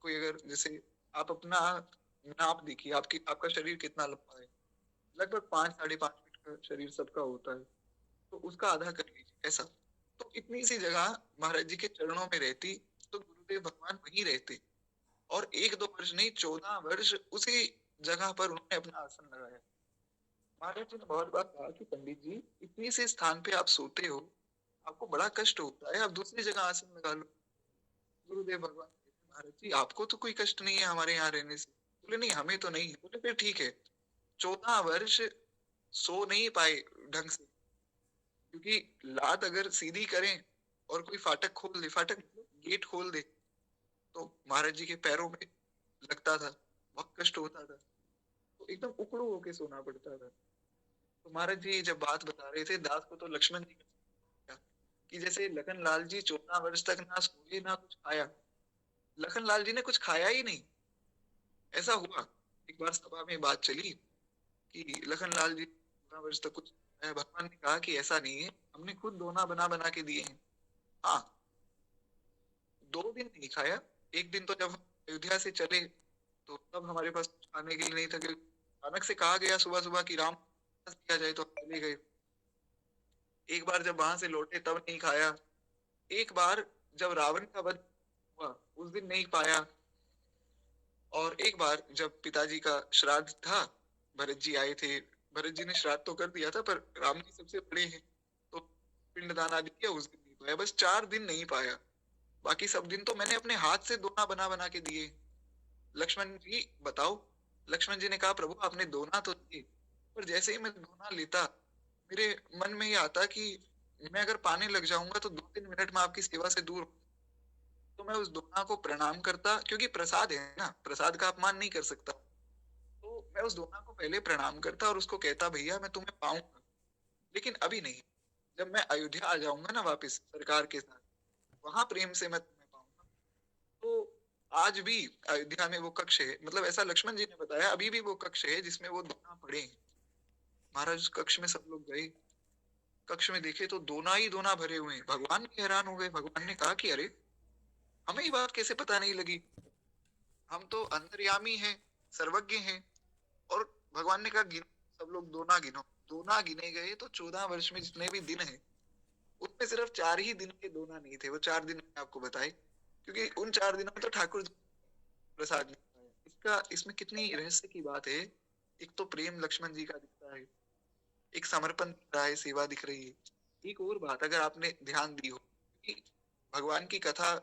कोई अगर, जैसे आप अपना नाप देखिए, आपकी आपका शरीर कितना लंबा है, लगभग 5-5.5 फीट का शरीर सबका होता है, तो उसका आधा कर लीजिए ऐसा। तो इतनी सी जगह महाराज जी के चरणों में रहती, तो गुरुदेव भगवान वहीं रहते, और 1-2 वर्ष नहीं, 14 वर्ष उसी जगह पर उन्होंने अपना आसन लगाया। महाराज जी ने बहुत बार कहा कि पंडित जी, इतनी से स्थान पे आप सोते हो, आपको बड़ा कष्ट होता है, आप दूसरी जगह आसन लगा लो। गुरुदेव भगवान कहते, महाराज जी आपको तो कोई कष्ट नहीं है हमारे यहाँ रहने से। बोले नहीं, हमें तो नहीं। बोले फिर ठीक है। 14 वर्ष सो नहीं पाए ढंग से, क्योंकि लात अगर सीधी करें और कोई फाटक खोल दे, फाटक गेट खोल दे, तो महाराज जी के पैरों में लगता था, बहुत कष्ट होता था, तो एकदम उकड़ू होके सोना पड़ता था। तो महाराज जी जब बात बता रहे थे, दास को तो लक्ष्मण जी ने कहा कि जैसे लखन लाल जी 14 वर्ष तक ना सोए ना कुछ खाया, लखन लाल जी ने कुछ खाया ही नहीं। ऐसा हुआ, एक बार सभा में बात चली कि लखन लाल जी 14 वर्ष तक कुछ, भगवान ने कहा कि ऐसा नहीं है, हमने खुद दोना बना बना के दिए हैं। हाँ, 2 दिन नहीं खाया। एक दिन तो जब हम अयोध्या से चले, तो तब हमारे पास कुछ खाने के लिए नहीं था, क्योंकि अचानक से कहा गया सुबह सुबह कि राम किया जाए, तो हम चले गए। एक बार जब वहां से लौटे तब नहीं खाया। एक बार जब रावण का वध हुआ, उस दिन नहीं पाया। और एक बार जब पिताजी का श्राद्ध था, भरत जी आए थे, भरत जी ने श्राद्ध तो कर दिया था, पर राम जी सबसे बड़े हैं, तो पिंडदान आदि किया, उस दिन नहीं पाया। बस 4 दिन नहीं पाया, बाकी सब दिन तो मैंने अपने हाथ से दोना बना बना के दिए। लक्ष्मण जी बताओ, लक्ष्मण जी ने कहा प्रभु आपने दोना तो दिए, पर जैसे ही मैं दोना लेता, मेरे मन में ये आता कि मैं अगर पाने लग जाऊंगा तो 2-3 मिनट में आपकी सेवा से दूर, तो मैं उस दोना को प्रणाम करता, क्योंकि प्रसाद है ना, प्रसाद का अपमान नहीं कर सकता। तो मैं उस दोना को पहले प्रणाम करता और उसको कहता भैया मैं तुम्हें पाऊंगा, लेकिन अभी नहीं, जब मैं अयोध्या आ जाऊंगा ना वापस सरकार के साथ, वहां प्रेम से मैं तुम्हें पाऊंगा। तो आज भी अयोध्या में वो कक्ष है, मतलब ऐसा लक्ष्मण जी ने बताया, अभी भी वो कक्ष है जिसमें वो दोना पड़े हैं। महाराज उस कक्ष में सब लोग गए, कक्ष में देखे तो दोना ही दोना भरे हुए हैं। भगवान भी हैरान हो गए। भगवान ने कहा कि अरे हमें ये बात कैसे पता नहीं लगी, हम तो अंतर्यामी हैं, सर्वज्ञ हैं। और भगवान ने कहा गिनो, सब लोग दोना गिनो। दोना गिने गए तो 14 वर्ष में जितने भी दिन हैं उसमें सिर्फ 4 ही दिन के दोना नहीं थे। वो 4 दिन मैंने आपको बताए, क्योंकि उन 4 दिनों में तो ठाकुर जी प्रसाद नहीं खाया। इसका इसमें कितनी रहस्य की बात है। एक तो प्रेम लक्ष्मण जी का दिखता है, एक समर्पण दिख रहा है, सेवा दिख रही है। एक और बात अगर आपने ध्यान दी हो कि भगवान की कथा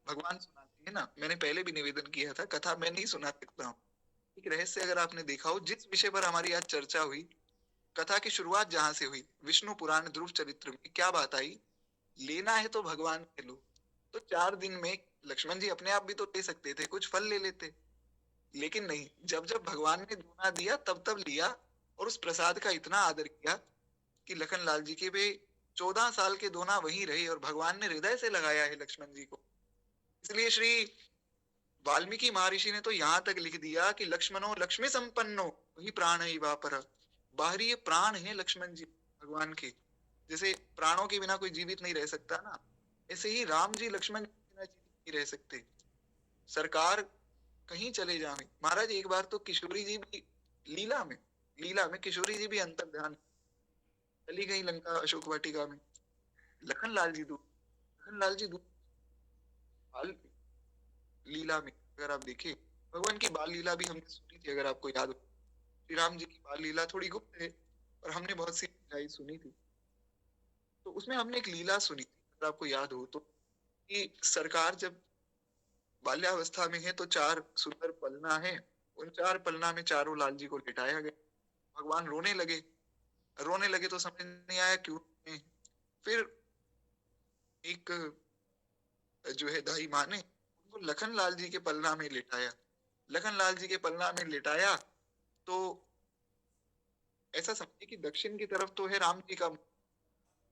भगवान सुनाते हैं ना, मैंने पहले भी निवेदन किया था, कथा मैं नहीं सुना सकता हूँ। एक रहस्य अगर आपने देखा हो, जिस विषय पर हमारी आज चर्चा हुई, कथा की शुरुआत जहां से हुई, विष्णु पुराण ध्रुव चरित्र में क्या बात आई, लेना है तो भगवान से लो। तो 4 दिन में लक्ष्मण जी अपने आप भी तो ले सकते थे, कुछ फल ले लेते, लेकिन नहीं, जब जब भगवान ने दोना दिया तब तब लिया। और उस प्रसाद का इतना आदर किया कि लखन लाल जी के भी 14 साल के दोना वहीं रहे और भगवान ने हृदय से लगाया है लक्ष्मण जी को। इसलिए श्री वाल्मीकि महर्षि ने तो यहाँ तक लिख दिया कि लक्ष्मणो लक्ष्मी संपन्नो वही प्राण है वापर। बाहरी ये प्राण है लक्ष्मण जी भगवान के। जैसे प्राणों के बिना कोई जीवित नहीं रह सकता ना, ऐसे ही राम जी लक्ष्मण जी के बिना जीवित नहीं रह सकते। सरकार कहीं चले जाए, महाराज एक बार तो किशोरी जी भी लीला में किशोरी जी भी अंतर ध्यान चली गई लंका अशोक वाटिका में। लखन लाल जी दूर, लखन लाल जी दूर। बाल लीला में अगर आप देखें, भगवान की बाल लीला भी हमने सुनी थी, अगर आपको याद हो। श्री राम जी की बाल लीला थोड़ी गुप्त है और हमने बहुत सी सुनी थी। तो उसमें हमने एक लीला सुनी थी, अगर आपको याद हो तो, कि सरकार जब बाल्यावस्था में है तो 4 सुंदर पलना है, उन 4 पलना में चारों लाल जी को लिटाया गया। भगवान रोने लगे तो समझ नहीं आया क्यों। फिर एक जो है दाई माँ ने उनको लखन लाल जी के पलना में लिटाया। लखन लाल जी के पलना में लिटाया तो ऐसा समझिए कि दक्षिण की तरफ तो है राम जी का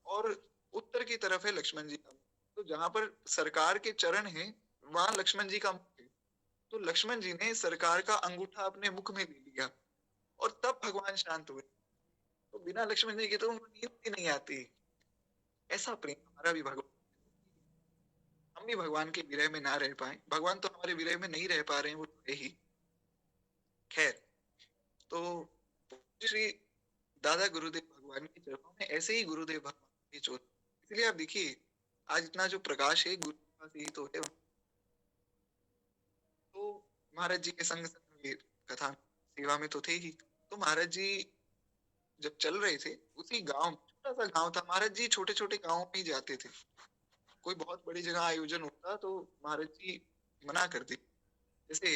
और उत्तर की तरफ है लक्ष्मण जी का। तो जहां पर सरकार के चरण है वहां लक्ष्मण जी का मुख है। तो लक्ष्मण जी ने सरकार का अंगूठा अपने मुख में ले लिया और तब भगवान शांत हुए। तो बिना लक्ष्मण जी के तो उनको नींद भी नहीं आती। ऐसा प्रेम हमारा भी भगवान, हम भी भगवान के विरह में ना रह पाए। भगवान तो हमारे विरह में नहीं रह पा रहे हैं, वो तो है ही। खैर, तो श्री दादा गुरुदेव भगवान के चरणों में ऐसे ही गुरुदेव भगवान की चोट। इसलिए आप देखिए आज इतना जो प्रकाश है गुरु का ही तो है। तो महाराज जी के संग संग ये कथा सेवा में तो थे ही। तो महाराज जी जब चल रहे थे उसी गांव, छोटा सा गांव था, महाराज जी छोटे छोटे गांवों में ही जाते थे। कोई बहुत बड़ी जगह आयोजन होता तो महाराज जी मना करते। जैसे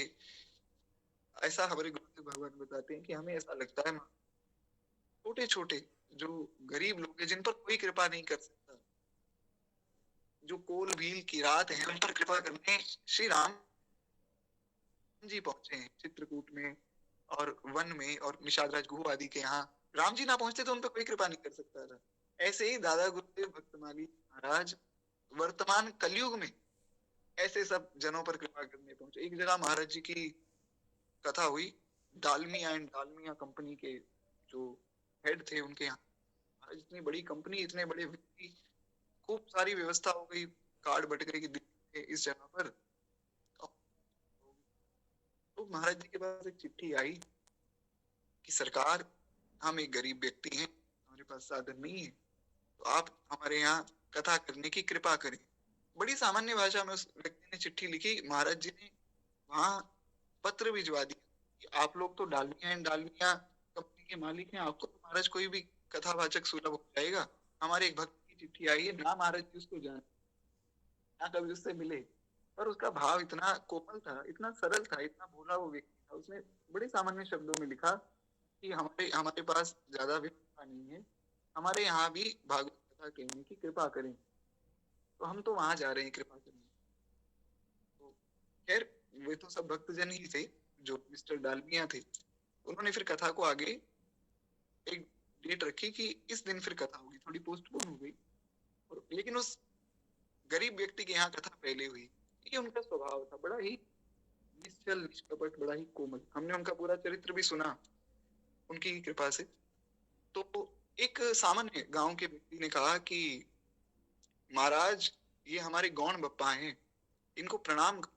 ऐसा हमारे गुरुदेव भगवान बताते हैं कि हमें ऐसा लगता है छोटे छोटे जो गरीब लोग हैं जिन पर कोई कृपा नहीं कर सकता, जो कोल भील की रात है, उन पर कृपा करने श्री राम जी पहुंचे हैं चित्रकूट में और वन में और निषाद राज गुहू आदि के यहाँ। राम जी ना पहुंचते तो उन पर कोई कृपा नहीं कर सकता था। ऐसे ही दादा गुरुदेव भक्तमाली महाराज वर्तमान कलयुग में ऐसे सब जनों पर कृपा करने पहुंचे। एक जगह महाराज जी की कथा हुई, डालमिया एंड डालमिया कंपनी के जो हेड थे उनके यहाँ। इतनी बड़ी कंपनी, इतने बड़े व्यक्ति, खूब सारी व्यवस्था हो गई, कार्ड बट गए कि इस जगह पर। तो महाराज जी के पास एक चिट्ठी आई कि सरकार, हम एक गरीब व्यक्ति हैं, हमारे पास साधन नहीं है, तो आप हमारे यहाँ कथा करने की कृपा करें। बड़ी सामान्य भाषा में उस व्यक्ति ने चिट्ठी लिखी। महाराज जी ने वहां पत्र भिजवा दिया कि आप लोग तो डालमिया एंड डालमिया कंपनी के मालिक हैं, आपको तो महाराज कोई भी कथावाचक सुलभ हो जाएगा। हमारे एक भक्त की चिट्ठी आई है, ना महाराज जी उसको जाने, ना कभी उससे मिले, पर उसका भाव इतना कोमल था, इतना सरल था, इतना भोला वो व्यक्ति था। उसने बड़े सामान्य शब्दों में लिखा कि हमारे हमारे पास ज्यादा व्यवस्था नहीं है, हमारे यहाँ भी भागवत कथा कहने की कृपा करें। तो हम तो वहां जा रहे हैं कृपा करने। तो खैर वे तो सब भक्तजन ही थे, जो मिस्टर डालमिया थे। उन्होंने फिर कथा को आगे एक डेट रखी कि इस दिन फिर कथा होगी, थोड़ी पोस्टपोन हो गई। और लेकिन उस गरीब व्यक्ति के यहाँ कथा पहले हुई। ये उनका स्वभाव था, बड़ा ही निश्चल निष्कपट, बड़ा ही कोमल। हमने उनका पूरा चरित्र भी सुना उनकी कृपा से। तो एक सामान्य गांव के व्यक्ति ने कहा कि महाराज, ये हमारे गौण बप्पा हैं, इनको प्रणाम करो।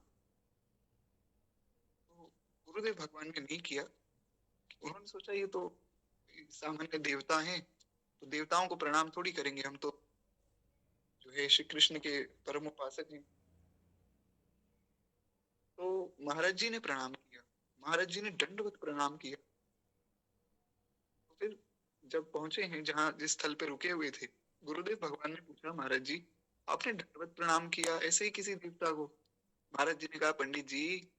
तो गुरुदेव भगवान ने नहीं किया। उन्होंने सोचा ये तो सामान्य देवता हैं, तो देवताओं को प्रणाम थोड़ी करेंगे, हम तो जो है श्री कृष्ण के परम उपासक हैं। तो महाराज जी ने प्रणाम किया, महाराज जी ने दंडवत प्रणाम किया। तो फिर जब पहुंचे हैं जहाँ जिस स्थल पे रुके हुए थे, गुरुदेव भगवान ने पूछा, महाराज जी आपने दंडवत प्रणाम किया ऐसे ही किसी देवता को? महाराज जी ने कहा, पंडित जी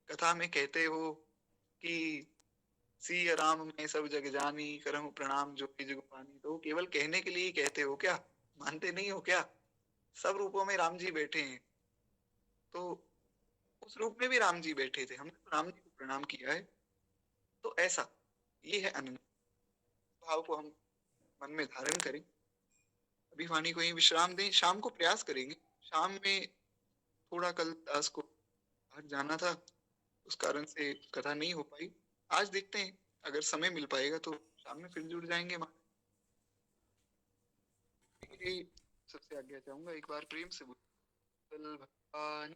कथा में कहते हो कि सिया राम में सब जग जानी, करहूं प्रणाम जो कि जुग पानी। तो केवल कहने के लिए ही कहते हो क्या? मानते नहीं हो क्या? सब रूपों में राम जी बैठे हैं, तो उस रूप में भी राम जी बैठे थे, हमने तो राम जी को प्रणाम किया है। तो ऐसा ये है अनंत भाव को हम मन में धारण करें। अभी वाणी को ही विश्राम दें, शाम को प्रयास करेंगे। शाम में थोड़ा कल दास को बाहर जाना था, उस कारण से कथा नहीं हो पाई। आज देखते हैं, अगर समय मिल पाएगा तो शाम में फिर जुड़ जाएंगे। यही सबसे आज्ञा चाहूंगा, एक बार प्रेम से बोल भगवान